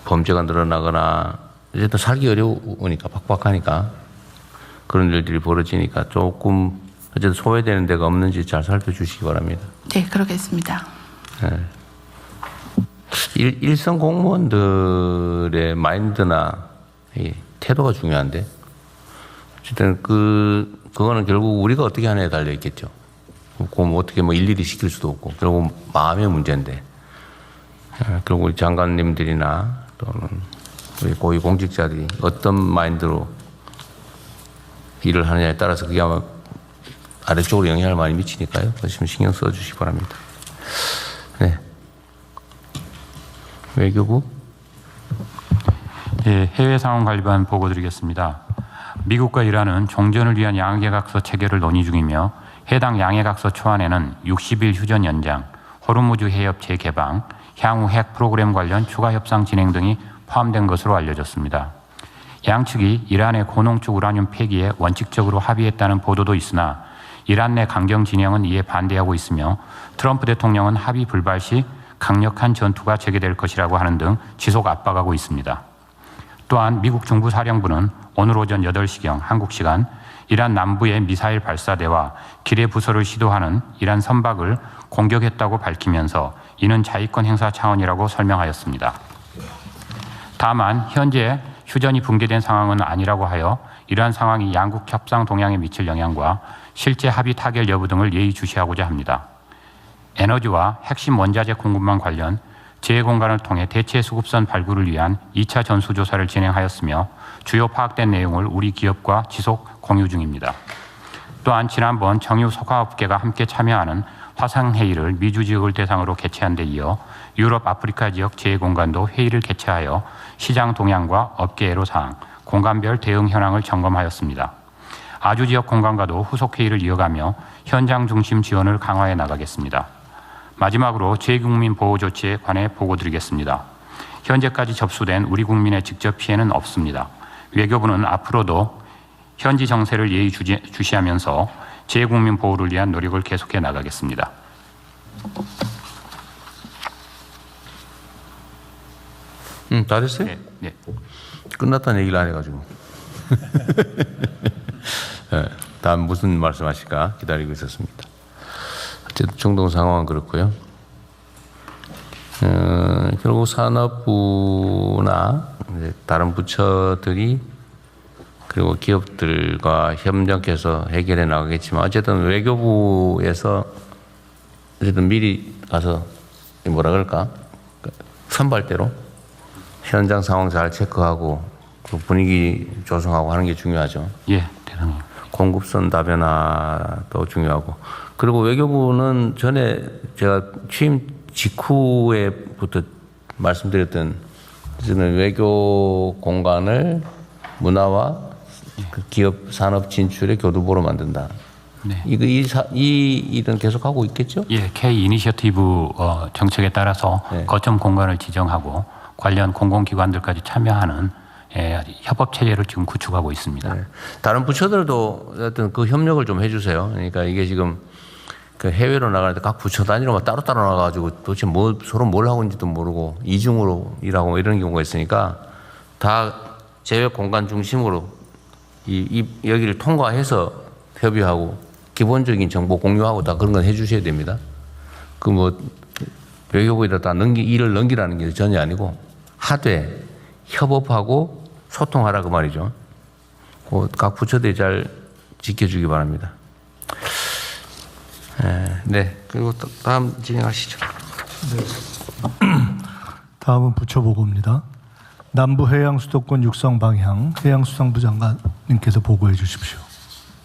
범죄가 늘어나거나 어쨌든 살기 어려우니까 팍팍하니까 그런 일들이 벌어지니까 조금 어쨌든 소외되는 데가 없는지 잘 살펴주시기 바랍니다.
네, 그러겠습니다.
네. 일선 공무원들의 마인드나 이 태도가 중요한데 어쨌든 그거는 결국 우리가 어떻게 하느냐에 달려 있겠죠. 그럼 어떻게 뭐 일일이 시킬 수도 없고 결국 마음의 문제인데 결국 우리 장관님들이나 또는 우리 고위 공직자들이 어떤 마인드로 일을 하느냐에 따라서 그게 아마 아래쪽으로 영향을 많이 미치니까요. 그것좀 신경 써주시기 바랍니다. 네. 외교부.
예, 해외 상황 관리반 보고 드리겠습니다. 미국과 이란은 종전을 위한 양해각서 체결을 논의 중이며 해당 양해각서 초안에는 60일 휴전 연장, 호르무즈 해협 재개방, 향후 핵 프로그램 관련 추가 협상 진행 등이 포함된 것으로 알려졌습니다. 양측이 이란의 고농축 우라늄 폐기에 원칙적으로 합의했다는 보도도 있으나 이란 내 강경 진영은 이에 반대하고 있으며 트럼프 대통령은 합의 불발 시 강력한 전투가 재개될 것이라고 하는 등 지속 압박하고 있습니다. 또한 미국 중부사령부는 오늘 오전 8시경 한국 시간 이란 남부의 미사일 발사대와 기뢰 부설을 시도하는 이란 선박을 공격했다고 밝히면서 이는 자위권 행사 차원이라고 설명하였습니다. 다만 현재 휴전이 붕괴된 상황은 아니라고 하여 이러한 상황이 양국 협상 동향에 미칠 영향과 실제 합의 타결 여부 등을 예의주시하고자 합니다. 에너지와 핵심 원자재 공급망 관련 재해공간을 통해 대체 수급선 발굴을 위한 2차 전수조사를 진행하였으며 주요 파악된 내용을 우리 기업과 지속 공유 중입니다. 또한 지난번 정유 석화업계가 함께 참여하는 화상회의를 미주 지역을 대상으로 개최한 데 이어 유럽 아프리카 지역 재해공간도 회의를 개최하여 시장 동향과 업계 애로사항, 공간별 대응 현황을 점검하였습니다. 아주 지역 공간과도 후속회의를 이어가며 현장 중심 지원을 강화해 나가겠습니다. 마지막으로 재국민 보호 조치에 관해 보고 드리겠습니다. 현재까지 접수된 우리 국민의 직접 피해는 없습니다. 외교부는 앞으로도 현지 정세를 예의주시하면서 재국민 보호를 위한 노력을 계속해 나가겠습니다.
다 됐어요?
네, 네.
끝났다는 얘기를 안 해가지고. 네, 다음 무슨 말씀하실까 기다리고 있었습니다. 어쨌든 중동 상황은 그렇고요. 결국 산업부나 이제 다른 부처들이 그리고 기업들과 협력해서 해결해 나가겠지만 어쨌든 외교부에서 어쨌든 미리 가서 뭐라 그럴까 선발대로 현장 상황 잘 체크하고 그 분위기 조성하고 하는 게 중요하죠.
예, 대장님.
공급선 다변화도 중요하고 그리고 외교부는 전에 제가 취임 직후에부터 말씀드렸던 저는 외교 공간을 문화와 그 기업 산업 진출의 교두보로 만든다.
네.
이 일은 계속하고 있겠죠?
예, K 이니셔티브 정책에 따라서
네.
거점 공간을 지정하고 관련 공공기관들까지 참여하는 협업 체제를 지금 구축하고 있습니다.
네. 다른 부처들도 어떤 그 협력을 좀 해주세요. 그러니까 이게 지금 그 해외로 나가는데 각 부처 단위로만 따로따로 나가가지고 도대체 서로 뭘 하고 있는지도 모르고 이중으로 일하고 이런 경우가 있으니까 다 제외 공간 중심으로 여기를 통과해서 협의하고 기본적인 정보 공유하고 다 그런 건 해주셔야 됩니다. 그 외교부에다 다 일을 넘기라는 게 전혀 아니고 하되 협업하고 소통하라 그 말이죠. 각 부처들이 잘 지켜주기 바랍니다. 네, 그리고 다음 진행하시죠.
네. 다음은 부처 보고입니다. 남부 해양 수도권 육성 방향 해양수산부 장관님께서 보고해 주십시오.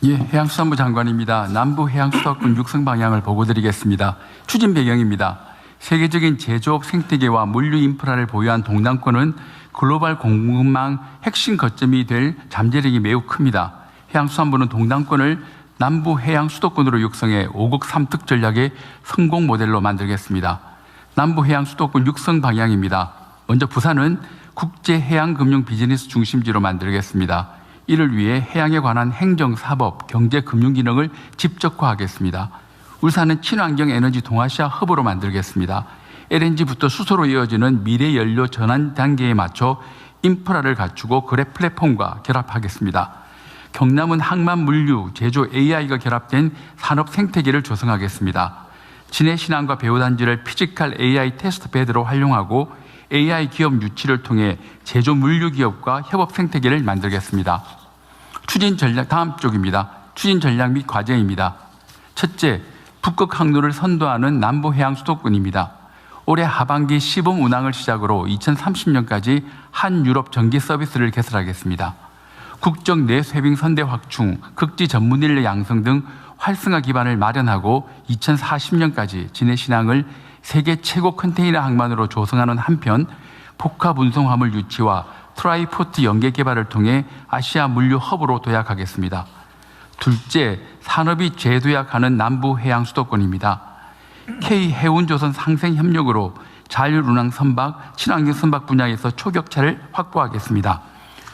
예, 해양수산부 장관입니다. 남부 해양수도권 육성 방향을 보고드리겠습니다. 추진 배경입니다. 세계적인 제조업 생태계와 물류 인프라를 보유한 동남권은 글로벌 공급망 핵심 거점이 될 잠재력이 매우 큽니다. 해양수산부는 동남권을 남부 해양 수도권으로 육성해 5국 3특 전략의 성공 모델로 만들겠습니다. 남부 해양 수도권 육성 방향입니다. 먼저 부산은 국제 해양 금융 비즈니스 중심지로 만들겠습니다. 이를 위해 해양에 관한 행정, 사법, 경제, 금융 기능을 집적화하겠습니다. 울산은 친환경 에너지 동아시아 허브로 만들겠습니다. LNG부터 수소로 이어지는 미래 연료 전환 단계에 맞춰 인프라를 갖추고 거래 플랫폼과 결합하겠습니다. 경남은 항만, 물류, 제조, AI가 결합된 산업 생태계를 조성하겠습니다. 진해 신안과 배후단지를 피지컬 AI 테스트 베드로 활용하고 AI 기업 유치를 통해 제조 물류 기업과 협업 생태계를 만들겠습니다. 추진 전략, 다음 쪽입니다. 추진 전략 및 과제입니다. 첫째, 북극 항로를 선도하는 남부 해양 수도권입니다. 올해 하반기 시범 운항을 시작으로 2030년까지 한유럽 전기 서비스를 개설하겠습니다. 국적 내 쇄빙 선대 확충, 극지 전문 인력 양성 등 활성화 기반을 마련하고 2040년까지 진해 신항을 세계 최고 컨테이너 항만으로 조성하는 한편 복합 운송 화물 유치와 트라이포트 연계 개발을 통해 아시아 물류 허브로 도약하겠습니다. 둘째, 산업이 재도약하는 남부 해양 수도권입니다. K해운조선 상생 협력으로 자율운항 선박, 친환경 선박 분야에서 초격차를 확보하겠습니다.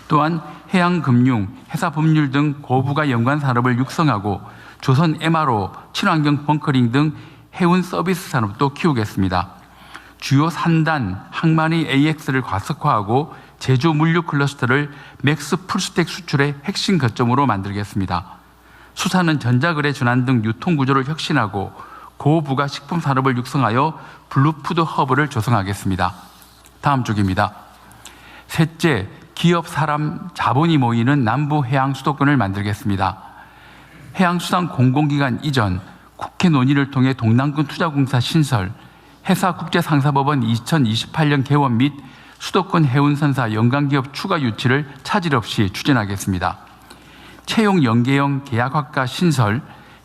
또한 해양금융, 회사법률 등 고부가 연관 산업을 육성하고 조선 MRO, 친환경 벙커링 등 해운 서비스 산업도 키우겠습니다. 주요 3단 항만의 AX를 과석화하고 제조 물류 클러스터를 맥스 풀스택 수출의 핵심 거점으로 만들겠습니다. 수산은 전자거래 전환 등 유통구조를 혁신하고 고부가 식품 산업을 육성하여 블루푸드 허브를 조성하겠습니다. 다음 쪽입니다. 셋째, 기업, 사람, 자본이 모이는 남부 해양 수도권을 만들겠습니다. 해양수산 공공기관 이전, 국회 논의를 통해 동남권 투자공사 신설, 해사국제상사법원 2028년 개원 및 수도권 해운선사 연관기업 추가 유치를 차질 없이 추진하겠습니다. 채용 연계형 계약학과 신설,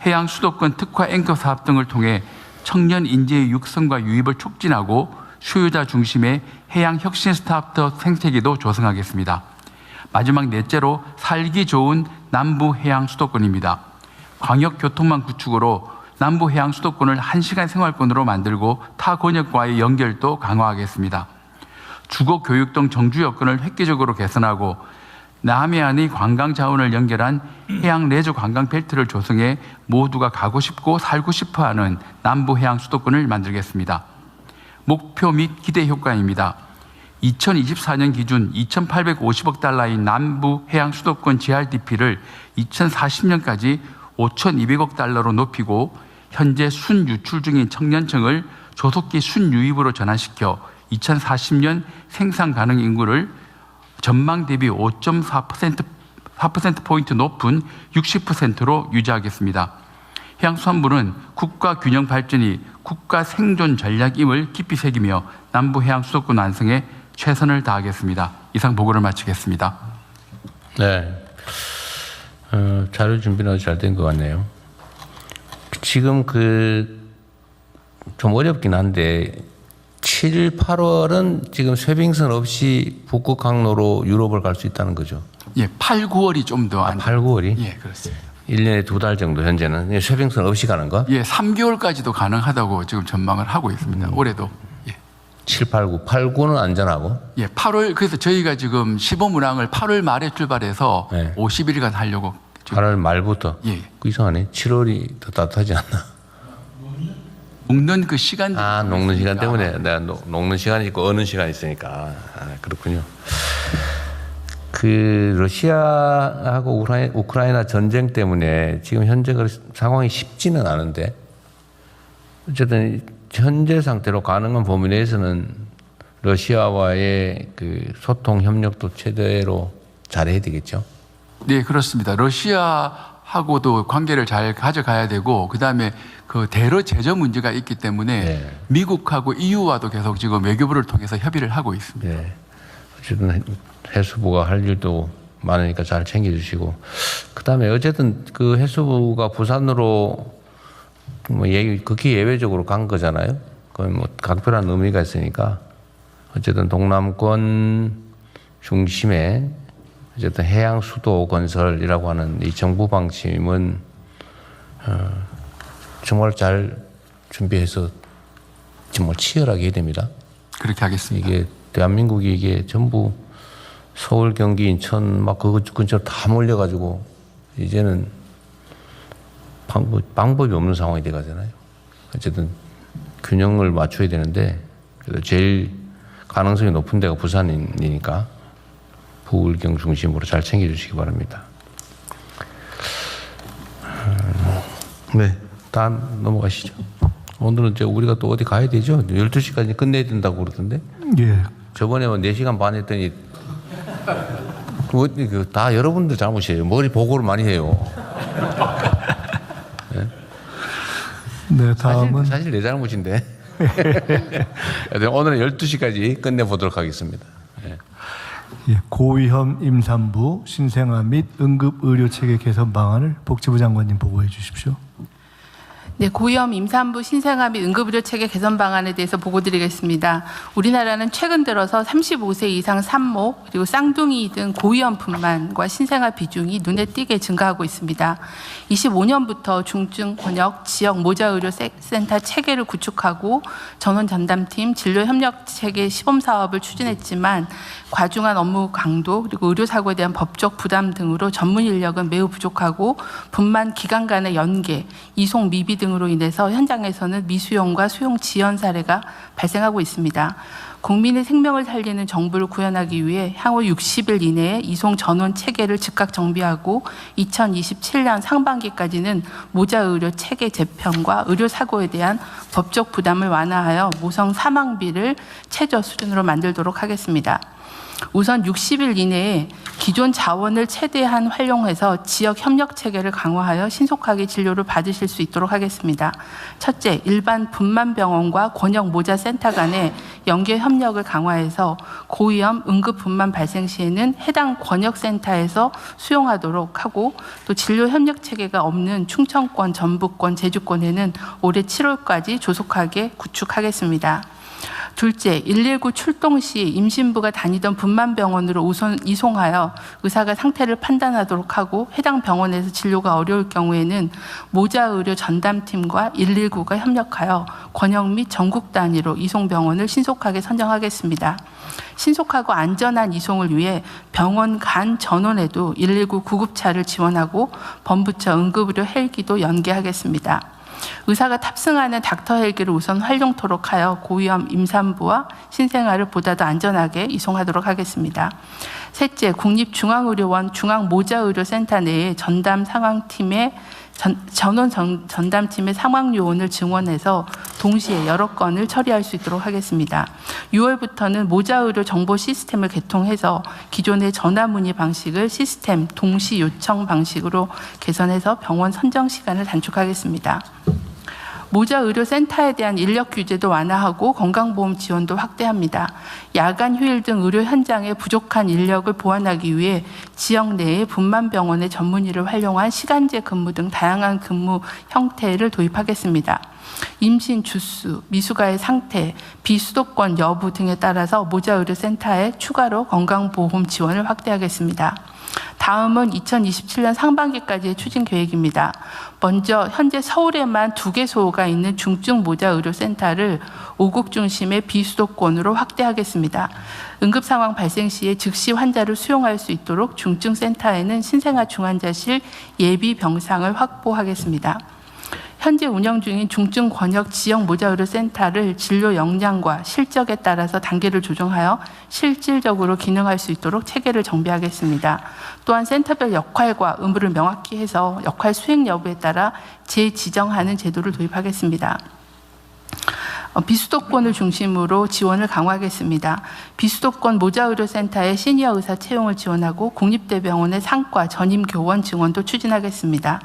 해양 수도권 특화 앵커 사업 등을 통해 청년 인재의 육성과 유입을 촉진하고 수요자 중심의 해양 혁신 스타트업 생태계도 조성하겠습니다. 마지막 넷째로 살기 좋은 남부 해양 수도권입니다. 광역교통망 구축으로 남부 해양 수도권을 1시간 생활권으로 만들고 타 권역과의 연결도 강화하겠습니다. 주거, 교육 등 정주 여건을 획기적으로 개선하고 남해안의 관광 자원을 연결한 해양 레저 관광 벨트를 조성해 모두가 가고 싶고 살고 싶어하는 남부 해양 수도권을 만들겠습니다. 목표 및 기대 효과입니다. 2024년 기준 2,850억 달러의 남부 해양 수도권 GRDP를 2040년까지 5,200억 달러로 높이고 현재 순유출 중인 청년층을 조속히 순유입으로 전환시켜 2040년 생산 가능 인구를 전망 대비 5.4%포인트 높은 60%로 유지하겠습니다. 해양수산부는 국가 균형 발전이 국가 생존 전략임을 깊이 새기며 남부 해양 수도권 완성에 최선을 다하겠습니다. 이상 보고를 마치겠습니다.
네. 자료 준비는 잘 된 것 같네요. 지금 좀 어렵긴 한데 7, 8월은 지금 쇄빙선 없이 북극 항로로 유럽을 갈 수 있다는 거죠.
예, 8, 9월이 좀 더
8, 9월이?
예, 그렇습니다.
1년에 2달 정도 현재는 쇄빙선 없이 가는 거?
예, 3개월까지도 가능하다고 지금 전망을 하고 있습니다. 올해도. 예.
7, 8, 9. 8, 9는 안전하고?
예, 8월, 그래서 저희가 지금 시범 운항을 8월 말에 출발해서
네.
50일간 하려고. 지금.
8월 말부터?
예.
그 이상하네. 7월이 더 따뜻하지 않나?
녹는 그 시간.
녹는 시간 때문에 내가 녹는 시간이 있고 어는 시간이 있으니까. 그렇군요. 러시아하고 우크라이나 전쟁 때문에 지금 현재 상황이 쉽지는 않은데 어쨌든 현재 상태로 가능한 범위 내에서는 러시아와의 소통 협력도 최대로 잘해야 되겠죠.
네, 그렇습니다. 러시아하고도 관계를 잘 가져가야 되고, 그 다음에 그 대러 제저 문제가 있기 때문에
네.
미국하고 EU와도 계속 지금 외교부를 통해서 협의를 하고 있습니다.
네. 어쨌든 해수부가 할 일도 많으니까 잘 챙겨주시고, 그다음에 어쨌든 그 해수부가 부산으로 뭐 극히 예외적으로 간 거잖아요. 그건 뭐 각별한 의미가 있으니까 어쨌든 동남권 중심에 어쨌든 해양 수도 건설이라고 하는 이 정부 방침은 정말 잘 준비해서 정말 치열하게 해야 됩니다.
그렇게 하겠습니다.
이게 대한민국이 이게 전부 서울, 경기, 인천 막 그 근처로 다 몰려가지고 이제는 방법이 없는 상황이 돼가잖아요. 어쨌든 균형을 맞춰야 되는데 그래도 제일 가능성이 높은 데가 부산이니까 부울경 중심으로 잘 챙겨주시기 바랍니다. 네, 다음 넘어가시죠. 오늘은 이제 우리가 또 어디 가야 되죠? 12시까지 끝내야 된다고 그러던데.
예.
저번에 4시간 반 했더니 다 여러분들 잘못이에요. 머리 보고를 많이 해요.
네, 다음은
사실 내 잘못인데. 오늘은 12시까지 끝내보도록 하겠습니다.
예, 고위험 임산부 신생아 및 응급 의료 체계 개선 방안을 복지부 장관님 보고해 주십시오.
네, 고위험 임산부 신생아 및 응급의료 체계 개선 방안에 대해서 보고드리겠습니다. 우리나라는 최근 들어서 35세 이상 산모 그리고 쌍둥이 등 고위험 분만과 신생아 비중이 눈에 띄게 증가하고 있습니다. 25년부터 중증 권역 지역 모자의료센터 체계를 구축하고 전원 전담팀 진료 협력 체계 시범 사업을 추진했지만 과중한 업무 강도 그리고 의료 사고에 대한 법적 부담 등으로 전문 인력은 매우 부족하고 분만 기간 간의 연계, 이송 미비 등으로 인해서 현장에서는 미수용과 수용 지연 사례가 발생하고 있습니다. 국민의 생명을 살리는 정부를 구현하기 위해 향후 60일 이내에 이송 전원 체계를 즉각 정비하고 2027년 상반기까지는 모자의료 체계 재편과 의료 사고에 대한 법적 부담을 완화하여 모성 사망비를 최저 수준으로 만들도록 하겠습니다. 우선 60일 이내에 기존 자원을 최대한 활용해서 지역 협력 체계를 강화하여 신속하게 진료를 받으실 수 있도록 하겠습니다. 첫째, 일반 분만병원과 권역 모자센터 간의 연계 협력을 강화해서 고위험 응급 분만 발생 시에는 해당 권역센터에서 수용하도록 하고 또 진료 협력 체계가 없는 충청권, 전북권, 제주권에는 올해 7월까지 조속하게 구축하겠습니다. 둘째, 119 출동 시 임신부가 다니던 분만병원으로 우선 이송하여 의사가 상태를 판단하도록 하고 해당 병원에서 진료가 어려울 경우에는 모자의료 전담팀과 119가 협력하여 권역 및 전국 단위로 이송병원을 신속하게 선정하겠습니다. 신속하고 안전한 이송을 위해 병원 간 전원에도 119 구급차를 지원하고 범부처 응급의료 헬기도 연계하겠습니다. 의사가 탑승하는 닥터 헬기를 우선 활용토록 하여 고위험 임산부와 신생아를 보다 더 안전하게 이송하도록 하겠습니다. 셋째, 국립중앙의료원 중앙모자의료센터 내에 전담 상황팀의 전원 전담팀의 상황 요원을 증원해서 동시에 여러 건을 처리할 수 있도록 하겠습니다. 6월부터는 모자의료 정보 시스템을 개통해서 기존의 전화 문의 방식을 시스템 동시 요청 방식으로 개선해서 병원 선정 시간을 단축하겠습니다. 모자의료센터에 대한 인력 규제도 완화하고 건강보험 지원도 확대합니다. 야간 휴일 등 의료 현장에 부족한 인력을 보완하기 위해 지역 내에 분만병원의 전문의를 활용한 시간제 근무 등 다양한 근무 형태를 도입하겠습니다. 임신 주수, 미숙아의 상태, 비수도권 여부 등에 따라서 모자의료센터에 추가로 건강보험 지원을 확대하겠습니다. 다음은 2027년 상반기까지의 추진 계획입니다. 먼저 현재 서울에만 2개소가 있는 중증 모자의료센터를 5국 중심의 비수도권으로 확대하겠습니다. 응급 상황 발생 시에 즉시 환자를 수용할 수 있도록 중증센터에는 신생아 중환자실 예비 병상을 확보하겠습니다. 현재 운영 중인 중증 권역 지역 모자의료센터를 진료 역량과 실적에 따라서 단계를 조정하여 실질적으로 기능할 수 있도록 체계를 정비하겠습니다. 또한 센터별 역할과 의무를 명확히 해서 역할 수행 여부에 따라 재지정하는 제도를 도입하겠습니다. 비수도권을 중심으로 지원을 강화하겠습니다. 비수도권 모자의료센터의 시니어 의사 채용을 지원하고 국립대병원의 상과 전임교원 증원도 추진하겠습니다.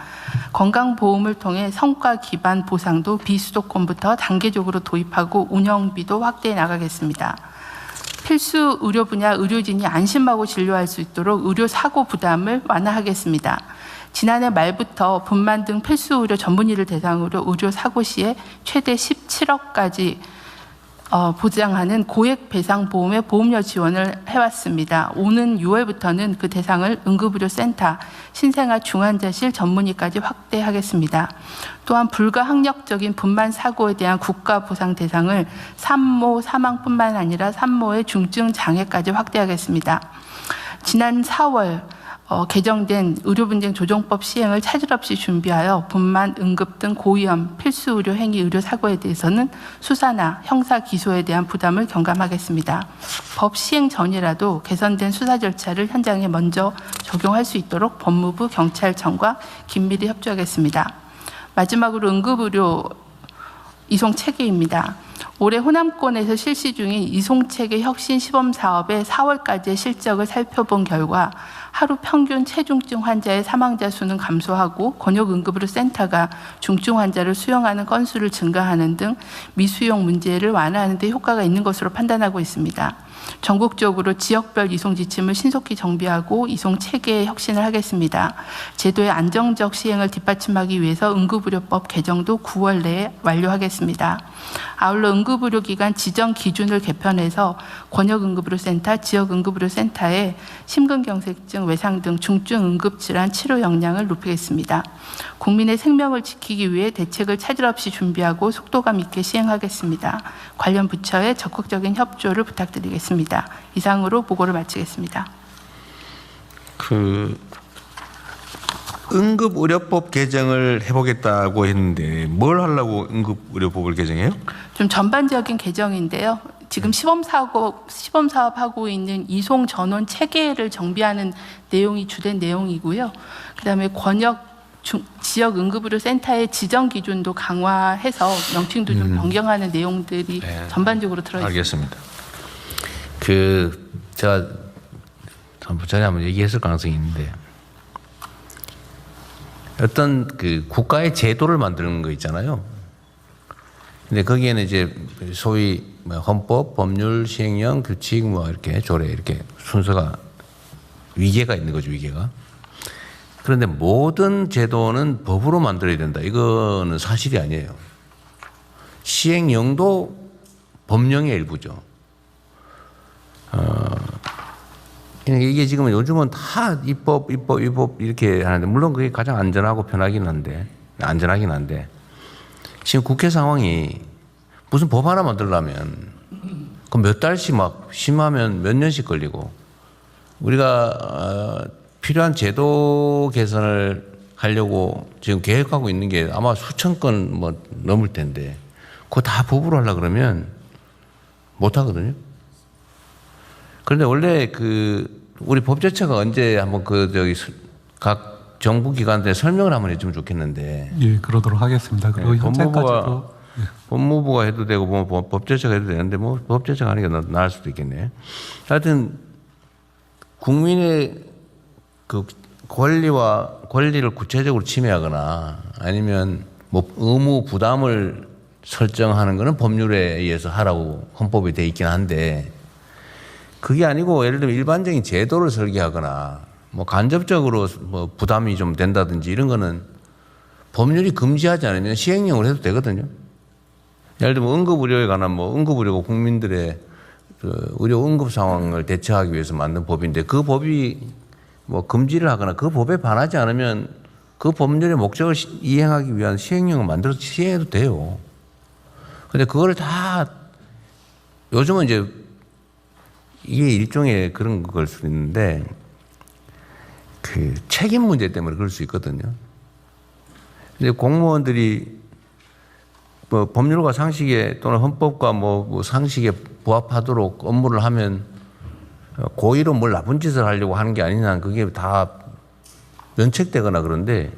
건강보험을 통해 성과 기반 보상도 비수도권부터 단계적으로 도입하고 운영비도 확대해 나가겠습니다. 필수 의료 분야 의료진이 안심하고 진료할 수 있도록 의료 사고 부담을 완화하겠습니다. 지난해 말부터 분만 등 필수 의료 전문의를 대상으로 의료 사고 시에 최대 17억까지 보장하는 고액 배상 보험의 보험료 지원을 해왔습니다. 오는 6월부터는 그 대상을 응급의료센터, 신생아 중환자실 전문의까지 확대하겠습니다. 또한 불가항력적인 분만 사고에 대한 국가 보상 대상을 산모 사망뿐만 아니라 산모의 중증 장애까지 확대하겠습니다. 지난 4월 개정된 의료분쟁 조정법 시행을 차질 없이 준비하여 분만, 응급 등 고위험 필수 의료 행위 의료 사고에 대해서는 수사나 형사 기소에 대한 부담을 경감하겠습니다. 법 시행 전이라도 개선된 수사 절차를 현장에 먼저 적용할 수 있도록 법무부, 경찰청과 긴밀히 협조하겠습니다. 마지막으로 응급의료 이송 체계입니다. 올해 호남권에서 실시 중인 이송체계 혁신 시범 사업의 4월까지의 실적을 살펴본 결과 하루 평균 체중증 환자의 사망자 수는 감소하고 권역응급의료센터가 중증 환자를 수용하는 건수를 증가하는 등 미수용 문제를 완화하는 데 효과가 있는 것으로 판단하고 있습니다. 전국적으로 지역별 이송 지침을 신속히 정비하고 이송 체계의 혁신을 하겠습니다. 제도의 안정적 시행을 뒷받침하기 위해서 응급의료법 개정도 9월 내에 완료하겠습니다. 아울러 응급의료기관 지정 기준을 개편해서 권역응급의료센터, 지역응급의료센터에 심근경색증, 외상 등 중증 응급질환 치료 역량을 높이겠습니다. 국민의 생명을 지키기 위해 대책을 차질 없이 준비하고 속도감 있게 시행하겠습니다. 관련 부처의 적극적인 협조를 부탁드리겠습니다. 이상으로 보고를 마치겠습니다.
응급의료법 개정을 해보겠다고 했는데 뭘 하려고 응급의료법을 개정해요?
좀 전반적인 개정인데요. 지금 시범사업하고 있는 이송 전원 체계를 정비하는 내용이 주된 내용이고요. 그다음에 지역 응급의료센터의 지정 기준도 강화해서 명칭도 좀 변경하는 내용들이 전반적으로 들어있습니다.
알겠습니다. 제가 전에 한번 얘기했을 가능성이 있는데 어떤 국가의 제도를 만드는 거 있잖아요. 근데 거기에는 이제 소위 헌법, 법률, 시행령, 규칙 이렇게 조례 이렇게 순서가 위계가 있는 거죠, 위계가. 그런데 모든 제도는 법으로 만들어야 된다. 이거는 사실이 아니에요. 시행령도 법령의 일부죠. 이게 지금 요즘은 다 입법 이렇게 하는데 물론 그게 가장 안전하긴 한데 지금 국회 상황이 무슨 법 하나 만들려면 그 몇 달씩 막 심하면 몇 년씩 걸리고 우리가 필요한 제도 개선을 하려고 지금 계획하고 있는 게 아마 수천 건 넘을 텐데 그거 다 법으로 하려고 그러면 못 하거든요. 그런데 원래 우리 법제처가 언제 한번 각 정부 기관들에 설명을 한번 해주면 좋겠는데.
예, 그러도록 하겠습니다. 그리고 현재까지도
법무부가 해도 되고 법제처가 해도 되는데 법제처가 하는 게 나을 수도 있겠네. 하여튼 국민의 권리를 구체적으로 침해하거나 아니면 의무 부담을 설정하는 것은 법률에 의해서 하라고 헌법에 돼 있긴 한데. 그게 아니고 예를 들면 일반적인 제도를 설계하거나 간접적으로 부담이 좀 된다든지 이런 거는 법률이 금지하지 않으면 시행령을 해도 되거든요. 예를 들면 응급의료에 관한 응급의료가 국민들의 의료 응급 상황을 대처하기 위해서 만든 법인데 그 법이 금지를 하거나 그 법에 반하지 않으면 그 법률의 목적을 이행하기 위한 시행령을 만들어서 시행해도 돼요. 근데 그거를 다 요즘은 이제 이게 일종의 그런 걸 수 있는데 책임 문제 때문에 그럴 수 있거든요. 근데 공무원들이 법률과 상식에 또는 헌법과 상식에 부합하도록 업무를 하면 고의로 뭘 나쁜 짓을 하려고 하는 게 아니냐 그게 다 면책되거나 그런데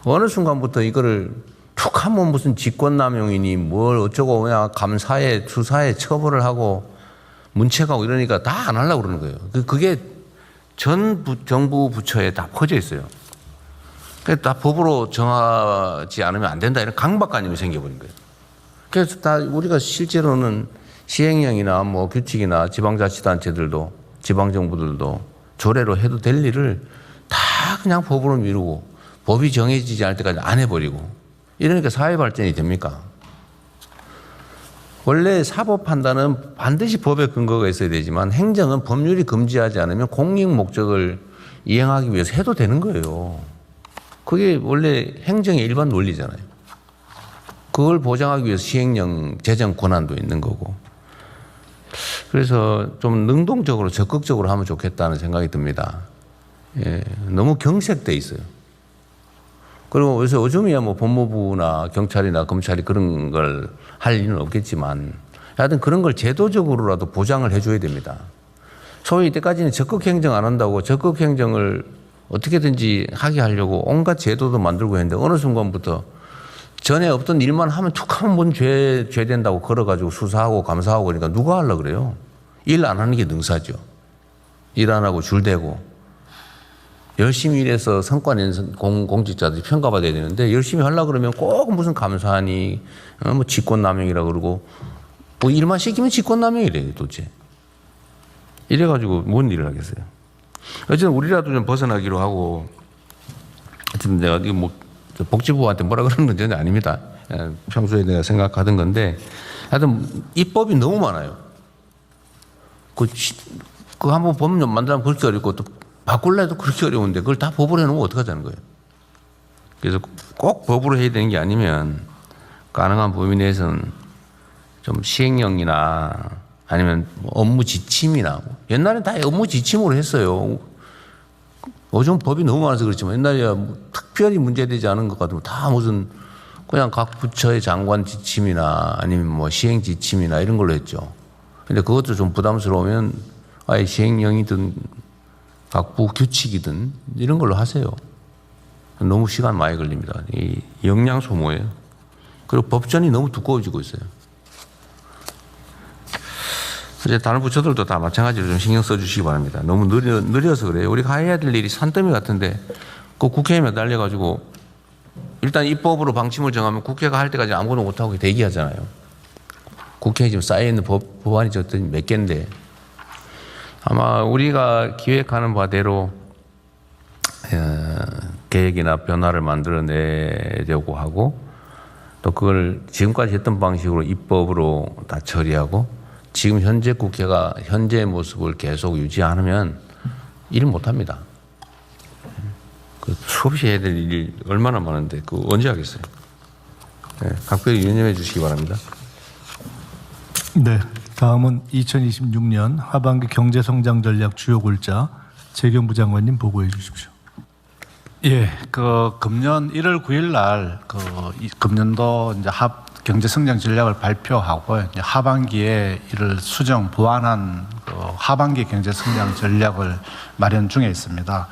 어느 순간부터 이거를 툭 하면 무슨 직권남용이니 뭘 어쩌고 그냥 감사에 수사에 처벌을 하고 문책하고 이러니까 다 안 하려고 그러는 거예요. 그게 전 정부 부처에 다 퍼져 있어요. 그래서 다 법으로 정하지 않으면 안 된다 이런 강박관념이 생겨버린 거예요. 그래서 다 우리가 실제로는 시행령이나 뭐 규칙이나 지방자치단체들도 지방정부들도 조례로 해도 될 일을 다 그냥 법으로 미루고 법이 정해지지 않을 때까지 안 해버리고 이러니까 사회 발전이 됩니까? 원래 사법 판단은 반드시 법의 근거가 있어야 되지만 행정은 법률이 금지하지 않으면 공익 목적을 이행하기 위해서 해도 되는 거예요. 그게 원래 행정의 일반 논리잖아요. 그걸 보장하기 위해서 시행령 제정 권한도 있는 거고. 그래서 좀 능동적으로 적극적으로 하면 좋겠다는 생각이 듭니다. 예, 너무 경색돼 있어요. 그리고 그래서 요즘이야 뭐 법무부나 경찰이나 검찰이 그런 걸 할 일은 없겠지만 하여튼 그런 걸 제도적으로라도 보장을 해줘야 됩니다. 소위 이때까지는 적극 행정 안 한다고 적극 행정을 어떻게든지 하게 하려고 온갖 제도도 만들고 했는데 어느 순간부터 전에 없던 일만 하면 툭 하면 뭔 죄 된다고 걸어가지고 수사하고 감사하고 그러니까 누가 하려고 그래요? 일 안 하는 게 능사죠. 일 안 하고 줄대고 열심히 일해서 성과 낸 공직자들이 평가받아야 되는데 열심히 하려고 그러면 꼭 무슨 감사하니 뭐 직권남용이라 그러고 뭐 일만 시키면 직권남용이래요 도대체. 이래가지고 뭔 일을 하겠어요. 어쨌든 우리라도 좀 벗어나기로 하고 하여튼 내가 이거 뭐 복지부한테 뭐라 그러는 건 전혀 아닙니다. 평소에 내가 생각하던 건데 하여튼 입법이 너무 많아요. 그 한번 법률 만들면 그렇게 어렵고 또 바꿀래도 그렇게 어려운데 그걸 다 법으로 해놓으면 어떡하자는 거예요. 그래서 꼭 법으로 해야 되는 게 아니면 가능한 범위 내에서는 좀 시행령이나 아니면 업무 지침이나 옛날엔 다 업무 지침으로 했어요. 요즘 법이 너무 많아서 그렇지만 옛날에 뭐 특별히 문제되지 않은 것 같으면 다 무슨 그냥 각 부처의 장관 지침이나 아니면 뭐 시행 지침이나 이런 걸로 했죠. 근데 그것도 좀 부담스러우면 아예 시행령이든 각부 규칙이든 이런 걸로 하세요. 너무 시간 많이 걸립니다. 이 역량 소모예요. 그리고 법전이 너무 두꺼워지고 있어요. 이제 다른 부처들도 다 마찬가지로 좀 신경 써주시기 바랍니다. 너무 느려서 그래요. 우리가 해야 될 일이 산더미 같은데 그 국회에 매달려가지고 일단 입법으로 방침을 정하면 국회가 할 때까지 아무것도 못하고 대기하잖아요. 국회에 지금 쌓여있는 법안이 몇 개인데 아마 우리가 기획하는 바대로 계획이나 변화를 만들어내려고 하고 또 그걸 지금까지 했던 방식으로 입법으로 다 처리하고 지금 현재 국회가 현재의 모습을 계속 유지 않으면 일을 못합니다. 그 수없이 해야 될 일이 얼마나 많은데 그 언제 하겠어요. 네, 각별히 유념해 주시기 바랍니다.
네, 다음은 2026년 하반기 경제성장 전략 주요 골자 재경부 장관님 보고해 주십시오.
예, 그 금년 1월 9일 날 금년도 이제 경제성장 전략을 발표하고 이제 하반기에 이를 수정 보완한 하반기 경제성장 전략을 마련 중에 있습니다.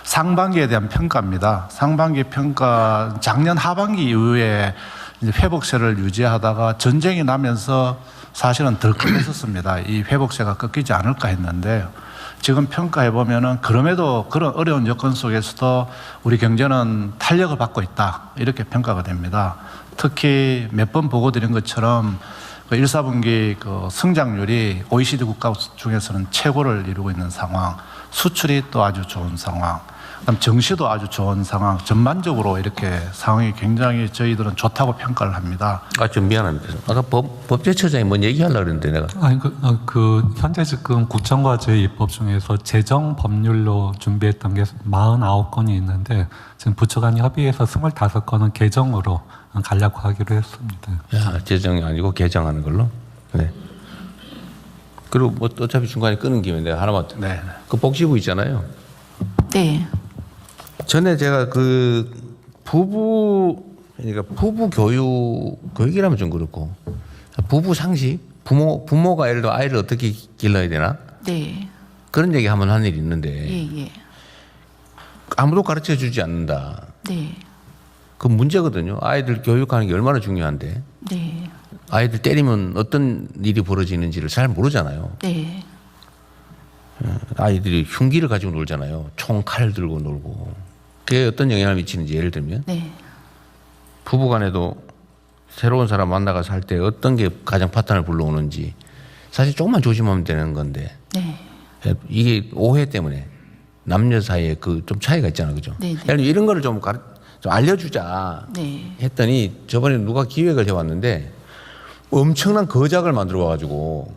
상반기에 대한 평가입니다. 상반기 평가 작년 하반기 이후에 이제 회복세를 유지하다가 전쟁이 나면서 사실은 덜컥했었습니다. 이 회복세가 꺾이지 않을까 했는데 지금 평가해 보면은 그럼에도 그런 어려운 여건 속에서도 우리 경제는 탄력을 받고 있다 이렇게 평가가 됩니다. 특히 몇 번 보고 드린 것처럼 1, 4분기 성장률이 OECD 국가 중에서는 최고를 이루고 있는 상황, 수출이 또 아주 좋은 상황, 그다음 정시도 아주 좋은 상황, 전반적으로 이렇게 상황이 굉장히 저희들은 좋다고 평가를 합니다.
좀 미안합니다. 아까 법제처장이 뭔 얘기하려고 그랬는데 내가.
아니 현재 지금 국정과제 입법 중에서 재정 법률로 준비했던 게 49건이 있는데 지금 부처 간 협의해서 25건은 개정으로 가려고 하기로 했습니다.
야, 재정이 아니고 개정하는 걸로. 네. 그리고 뭐 어차피 중간에 끊은 김에 내가 하나만.
네.
그 복지부 있잖아요.
네.
전에 제가 그러니까 부부 교육이라면 좀 그렇고 부부 상식, 부모가 예를 들어 아이를 어떻게 길러야 되나?
네.
그런 얘기 한번 한 일이 있는데
예.
아무도 가르쳐 주지 않는다.
네.
그 문제거든요. 아이들 교육하는 게 얼마나 중요한데.
네.
아이들 때리면 어떤 일이 벌어지는지를 잘 모르잖아요.
네.
아이들이 흉기를 가지고 놀잖아요. 총, 칼 들고 놀고. 그게 어떤 영향을 미치는지 예를 들면
네.
부부간에도 새로운 사람 만나가 살 때 어떤 게 가장 파탄을 불러오는지 사실 조금만 조심하면 되는 건데
네.
이게 오해 때문에 남녀 사이에 그 좀 차이가 있잖아요, 그죠?
네, 네.
예를 들면 이런 거를 좀 알려주자
네.
했더니 저번에 누가 기획을 해왔는데 엄청난 거작을 만들어 와가지고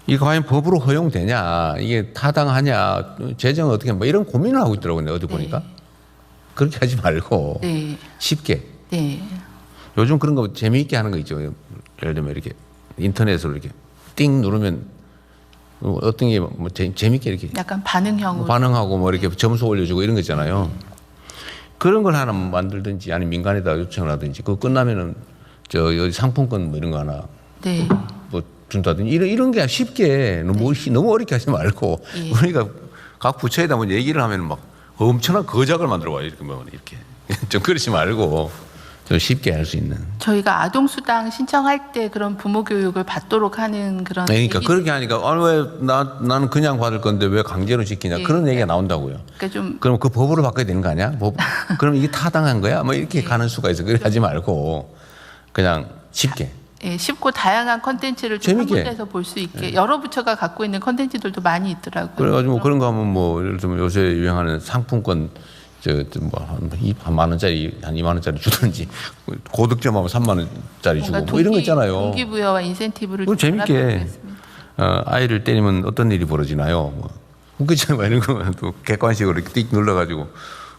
이거 과연 법으로 허용되냐, 이게 타당하냐, 재정 어떻게 뭐 이런 고민을 하고 있더라고요, 어디 보니까. 그렇게 하지 말고
네.
쉽게.
네.
요즘 그런 거 재미있게 하는 거 있죠. 예를 들면 이렇게 인터넷으로 이렇게 띵 누르면 어떤 게 뭐 재미있게 이렇게
약간 반응형으로.
반응하고 뭐 이렇게 점수 올려주고 이런 거 있잖아요. 그런 걸 하나 만들든지 아니면 민간에다 요청을 하든지 그거 끝나면은 여기 상품권 뭐 이런 거 하나
네.
뭐 준다든지 이런 게 쉽게 너무 어렵게 하지 말고
예.
우리가 각 부처에다 뭐 얘기를 하면 막 엄청난 거작을 만들어 와요. 이렇게 뭐 이렇게 좀 그러지 말고 좀 쉽게 할 수 있는.
저희가 아동수당 신청할 때 그런 부모 교육을 받도록 하는 그런.
그러니까
얘기-
그렇게 하니까 왜 나는 그냥 받을 건데 왜 강제로 시키냐
예.
그런 얘기가 나온다고요.
그러니까 좀
그럼 그 법으로 바꿔야 되는 거 아니야? 그럼 이게 타당한 거야? 뭐 이렇게 가는 수가 있어. 그렇게 하지 말고 그냥 쉽게.
예, 쉽고 다양한 컨텐츠를 좀 한
재밌게.
군데서 볼 수 있게 여러 부처가 갖고 있는 컨텐츠들도 많이 있더라고요.
그래가지고 뭐 그런 거 하면 뭐 예를 들면 요새 유행하는 상품권 한 만 원짜리 한 2만 원짜리 주든지 고득점하면 3만 원짜리 주고 뭐 이런 거 있잖아요.
동기부여와 인센티브를
그거
좀
재밌게
결합해보겠습니다.
아이를 때리면 어떤 일이 벌어지나요? 뭐 웃기잖아요. 이런 거또 객관식으로 이렇게 띡 눌러가지고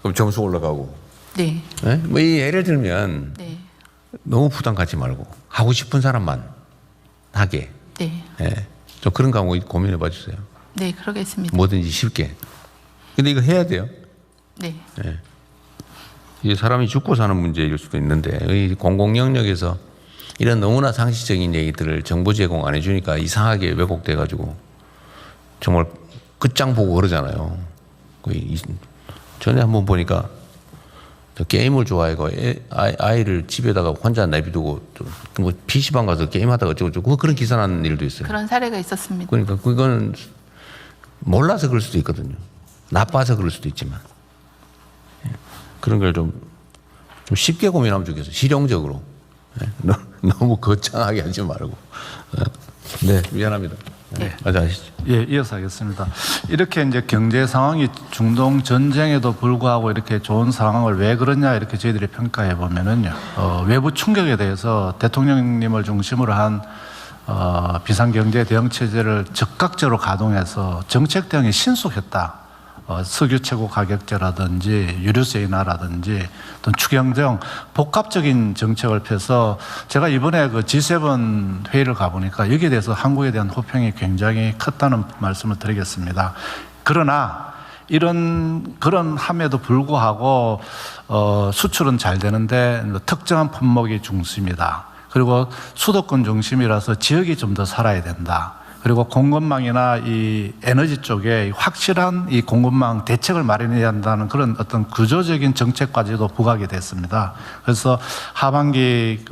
그럼 점수 올라가고.
네.
뭐 이 예를 들면
네.
너무 부담 갖지 말고 하고 싶은 사람만 하게.
네.
좀 그런 거 한번 고민해 봐주세요.
네, 그러겠습니다.
뭐든지 쉽게. 근데 이거 해야 돼요.
네.
이게 사람이 죽고 사는 문제일 수도 있는데 이 공공 영역에서 이런 너무나 상식적인 얘기들을 정보 제공 안 해주니까 이상하게 왜곡돼 가지고 정말 끝장 보고 그러잖아요. 전에 한번 보니까 게임을 좋아해가 아이를 집에다가 혼자 내비두고 뭐 PC방 가서 게임하다가 어쩌고 그런 기사 나는 일도 있어요.
그런 사례가 있었습니다.
그러니까 그건 몰라서 그럴 수도 있거든요. 나빠서 그럴 수도 있지만 그런 걸 좀 쉽게 고민하면 좋겠어요. 실용적으로. 너무 거창하게 하지 말고. 네, 미안합니다. 네, 맞아 하시죠.
예, 이어서 하겠습니다. 이렇게 이제 경제 상황이 중동 전쟁에도 불구하고 이렇게 좋은 상황을 왜 그러냐 이렇게 저희들이 평가해 보면은요, 외부 충격에 대해서 대통령님을 중심으로 한 비상경제 대응 체제를 적극적으로 가동해서 정책 대응이 신속했다. 석유 최고 가격제라든지 유류세 인하라든지 또 추경 등 복합적인 정책을 펴서 제가 이번에 그 G7 회의를 가보니까 여기에 대해서 한국에 대한 호평이 굉장히 컸다는 말씀을 드리겠습니다. 그러나 그런 함에도 불구하고 수출은 잘 되는데 특정한 품목이 중심이다. 그리고 수도권 중심이라서 지역이 좀 더 살아야 된다. 그리고 공급망이나 이 에너지 쪽에 확실한 이 공급망 대책을 마련해야 한다는 그런 어떤 구조적인 정책까지도 부각이 됐습니다. 그래서 하반기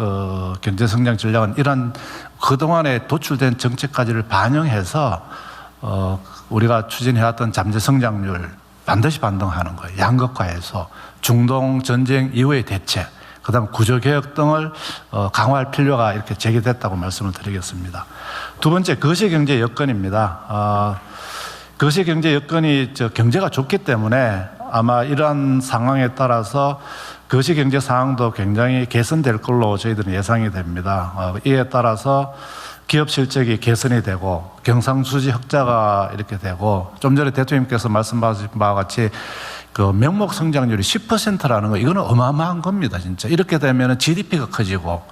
경제 성장 전략은 이런 그동안에 도출된 정책까지를 반영해서 우리가 추진해왔던 잠재 성장률 반드시 반등하는 거예요. 양극화해서 중동 전쟁 이후의 대책, 그다음 구조개혁 등을 강화할 필요가 이렇게 제기됐다고 말씀을 드리겠습니다. 두 번째, 거시경제 여건입니다. 거시경제 여건이 경제가 좋기 때문에 아마 이러한 상황에 따라서 거시경제 상황도 굉장히 개선될 걸로 저희들은 예상이 됩니다. 이에 따라서 기업 실적이 개선이 되고 경상수지 흑자가 이렇게 되고 좀 전에 대통령님께서 말씀하신 바와 같이 그 명목 성장률이 10%라는 거 이거는 어마어마한 겁니다. 진짜 이렇게 되면 GDP가 커지고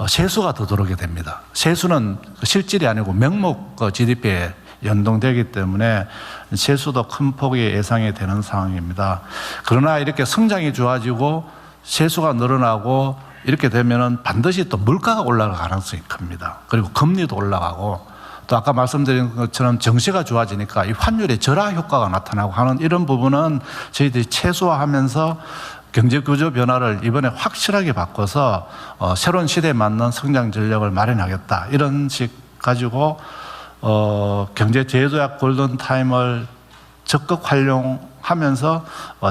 세수가 더 들어오게 됩니다. 세수는 실질이 아니고 명목 GDP에 연동되기 때문에 세수도 큰 폭이 예상이 되는 상황입니다. 그러나 이렇게 성장이 좋아지고 세수가 늘어나고 이렇게 되면은 반드시 또 물가가 올라갈 가능성이 큽니다. 그리고 금리도 올라가고 또 아까 말씀드린 것처럼 정시가 좋아지니까 이 환율의 절하 효과가 나타나고 하는 이런 부분은 저희들이 최소화하면서 경제 구조 변화를 이번에 확실하게 바꿔서 새로운 시대에 맞는 성장 전략을 마련하겠다. 이런 식 가지고 경제 제조약 골든 타임을 적극 활용하면서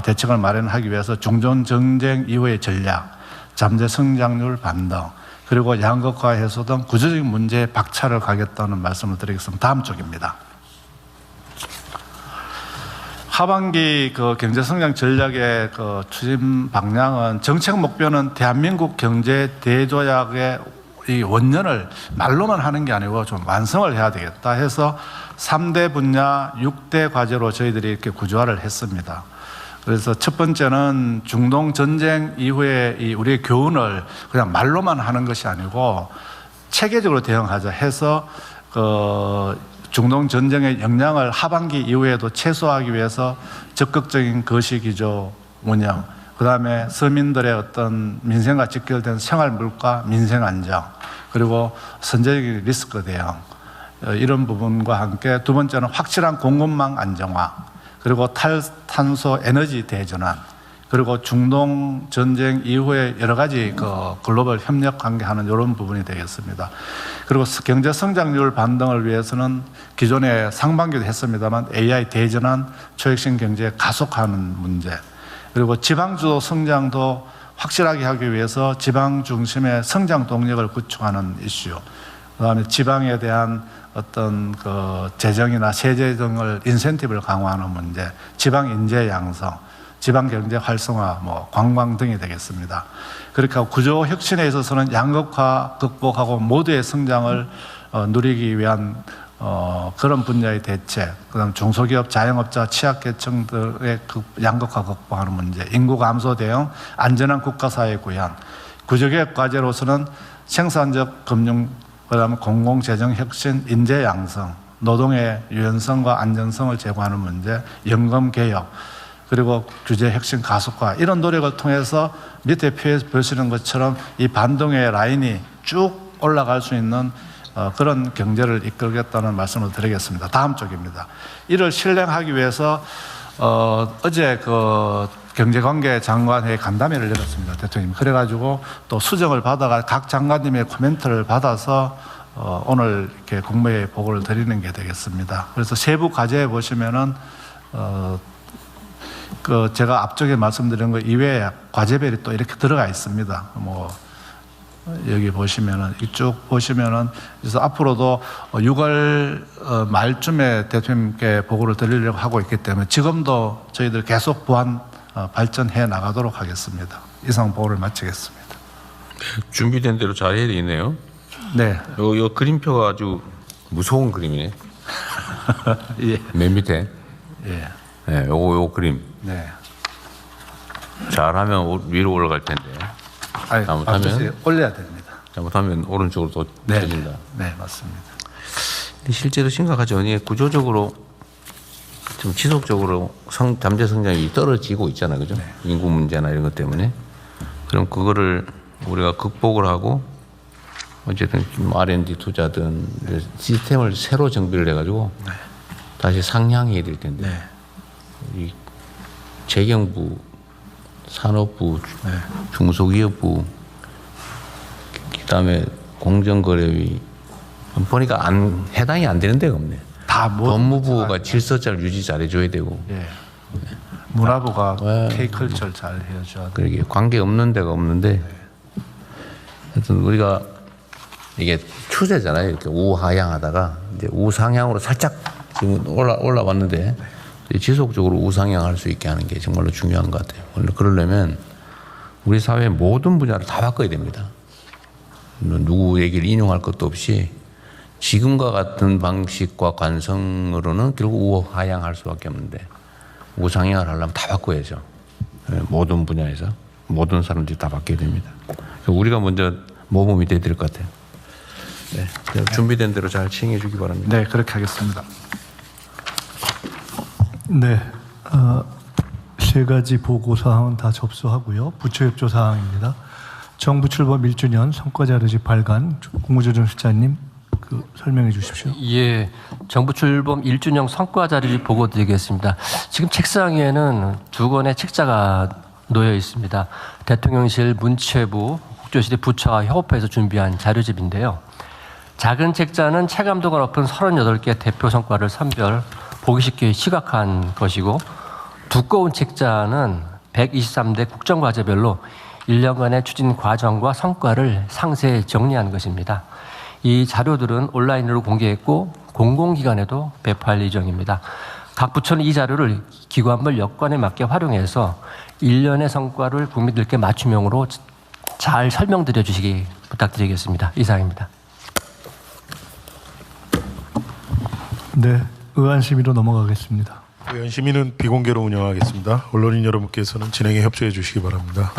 대책을 마련하기 위해서 중동 전쟁 이후의 전략, 잠재 성장률 반등, 그리고 양극화 해소 등 구조적인 문제에 박차를 가겠다는 말씀을 드리겠습니다. 다음 쪽입니다. 하반기 그 경제 성장 전략의 그 추진 방향은 정책 목표는 대한민국 경제 대조약의 이 원년을 말로만 하는 게 아니고 좀 완성을 해야 되겠다 해서 3대 분야 6대 과제로 저희들이 이렇게 구조화를 했습니다. 그래서 첫 번째는 중동 전쟁 이후에 이 우리의 교훈을 그냥 말로만 하는 것이 아니고 체계적으로 대응하자 해서 그 중동 전쟁의 영향을 하반기 이후에도 최소화하기 위해서 적극적인 거시기조 운영, 그 다음에 서민들의 어떤 민생과 직결된 생활 물가, 민생 안정, 그리고 선제적인 리스크 대응, 이런 부분과 함께 두 번째는 확실한 공급망 안정화, 그리고 탈탄소 에너지 대전환, 그리고 중동 전쟁 이후에 여러 가지 그 글로벌 협력 관계하는 이런 부분이 되겠습니다. 그리고 경제 성장률 반등을 위해서는 기존에 상반기도 했습니다만 AI 대전환, 초혁신 경제 가속화하는 문제, 그리고 지방주도 성장도 확실하게 하기 위해서 지방 중심의 성장 동력을 구축하는 이슈, 그다음에 지방에 대한 어떤 그 재정이나 세제 등을 인센티브를 강화하는 문제, 지방 인재 양성, 지방 경제 활성화, 관광 등이 되겠습니다. 그렇게 하고 구조 혁신에 있어서는 양극화 극복하고 모두의 성장을 누리기 위한 그런 분야의 대책, 그다음 중소기업, 자영업자, 취약계층들의 양극화 극복하는 문제, 인구 감소 대응, 안전한 국가사회 구현, 구조개혁 과제로서는 생산적 금융, 그다음에 공공재정 혁신, 인재 양성, 노동의 유연성과 안전성을 제고하는 문제, 연금 개혁, 그리고 규제 혁신 가속화, 이런 노력을 통해서 밑에 보시는 것처럼 이 반동의 라인이 쭉 올라갈 수 있는 그런 경제를 이끌겠다는 말씀을 드리겠습니다. 다음 쪽입니다. 이를 실행하기 위해서 어제 그 경제관계 장관회의 간담회를 열었습니다, 대통령님. 그래가지고 또 수정을 받아가 각 장관님의 코멘트를 받아서 오늘 이렇게 국무회의 보고를 드리는 게 되겠습니다. 그래서 세부 과제에 보시면은 그 제가 앞쪽에 말씀드린 것 이외에 과제별이 또 이렇게 들어가 있습니다. 여기 보시면은 이쪽 보시면은 그래서 앞으로도 6월 말쯤에 대통령께 보고를 드리려고 하고 있기 때문에 지금도 저희들 계속 보완 발전해 나가도록 하겠습니다. 이상 보고를 마치겠습니다.
준비된 대로 잘 해야 되겠네요.
네.
요 그림표가 아주 무서운 그림이네.
예.
맨 밑에.
예.
네, 요 그림.
네.
잘하면 위로 올라갈 텐데. 잘못하면
올려야 됩니다.
잘못하면 오른쪽으로 또 쳐진다.
네, 맞습니다.
근데 실제로 심각하죠. 구조적으로 좀 지속적으로 잠재 성장이 떨어지고 있잖아요, 그죠?
네.
인구 문제나 이런 것 때문에. 그럼 그거를 우리가 극복을 하고 어쨌든 R&D 투자든 시스템을 새로 정비를 해가지고
네.
다시 상향해야 될 텐데.
네.
이 재경부, 산업부,
네.
중소기업부, 그다음에 공정거래위 보니까 해당이 안 되는 데가 없네.
다
법무부가 질서잘 유지 잘해줘야 되고.
예. 문화부가 K컬처를 잘 해줘야 되고.
그러게 관계 없는 데가 없는데. 하여튼 우리가 이게 추세잖아요. 이렇게 우하향하다가 이제 우상향으로 살짝 지금 올라왔는데. 지속적으로 우상향할 수 있게 하는 게 정말로 중요한 것 같아요. 그러려면 우리 사회의 모든 분야를 다 바꿔야 됩니다. 누구 얘기를 인용할 것도 없이 지금과 같은 방식과 관성으로는 결국 우하향할 수밖에 없는데 우상향을 하려면 다 바꿔야죠. 모든 분야에서 모든 사람들이 다 바뀌어야 됩니다. 우리가 먼저 모범이 돼야 될 것 같아요. 네, 준비된 대로 잘 시행해 주기 바랍니다.
네, 그렇게 하겠습니다.
네, 세 가지 보고 사항은 다 접수하고요. 부처 협조 사항입니다. 정부 출범 1주년 성과자료지 발간 국무조정실장님 설명해 주십시오.
예, 정부 출범 1주년 성과자료를 보고 드리겠습니다. 지금 책상에는 두 권의 책자가 놓여 있습니다. 대통령실 문체부 국조실의 부처와 협업해서 준비한 자료집인데요. 작은 책자는 체감도가 높은 38개 대표 성과를 선별, 보기 쉽게 시각화한 것이고, 두꺼운 책자는 123대 국정과제별로 1년간의 추진 과정과 성과를 상세히 정리한 것입니다. 이 자료들은 온라인으로 공개했고 공공기관에도 배포할 예정입니다. 각 부처는 이 자료를 기관별 여건에 맞게 활용해서 1년의 성과를 국민들께 맞춤형으로 잘 설명드려 주시기 부탁드리겠습니다. 이상입니다.
네, 의안심의로 넘어가겠습니다.
의원 심의는 비공개로 운영하겠습니다. 언론인 여러분께서는 진행에 협조해 주시기 바랍니다.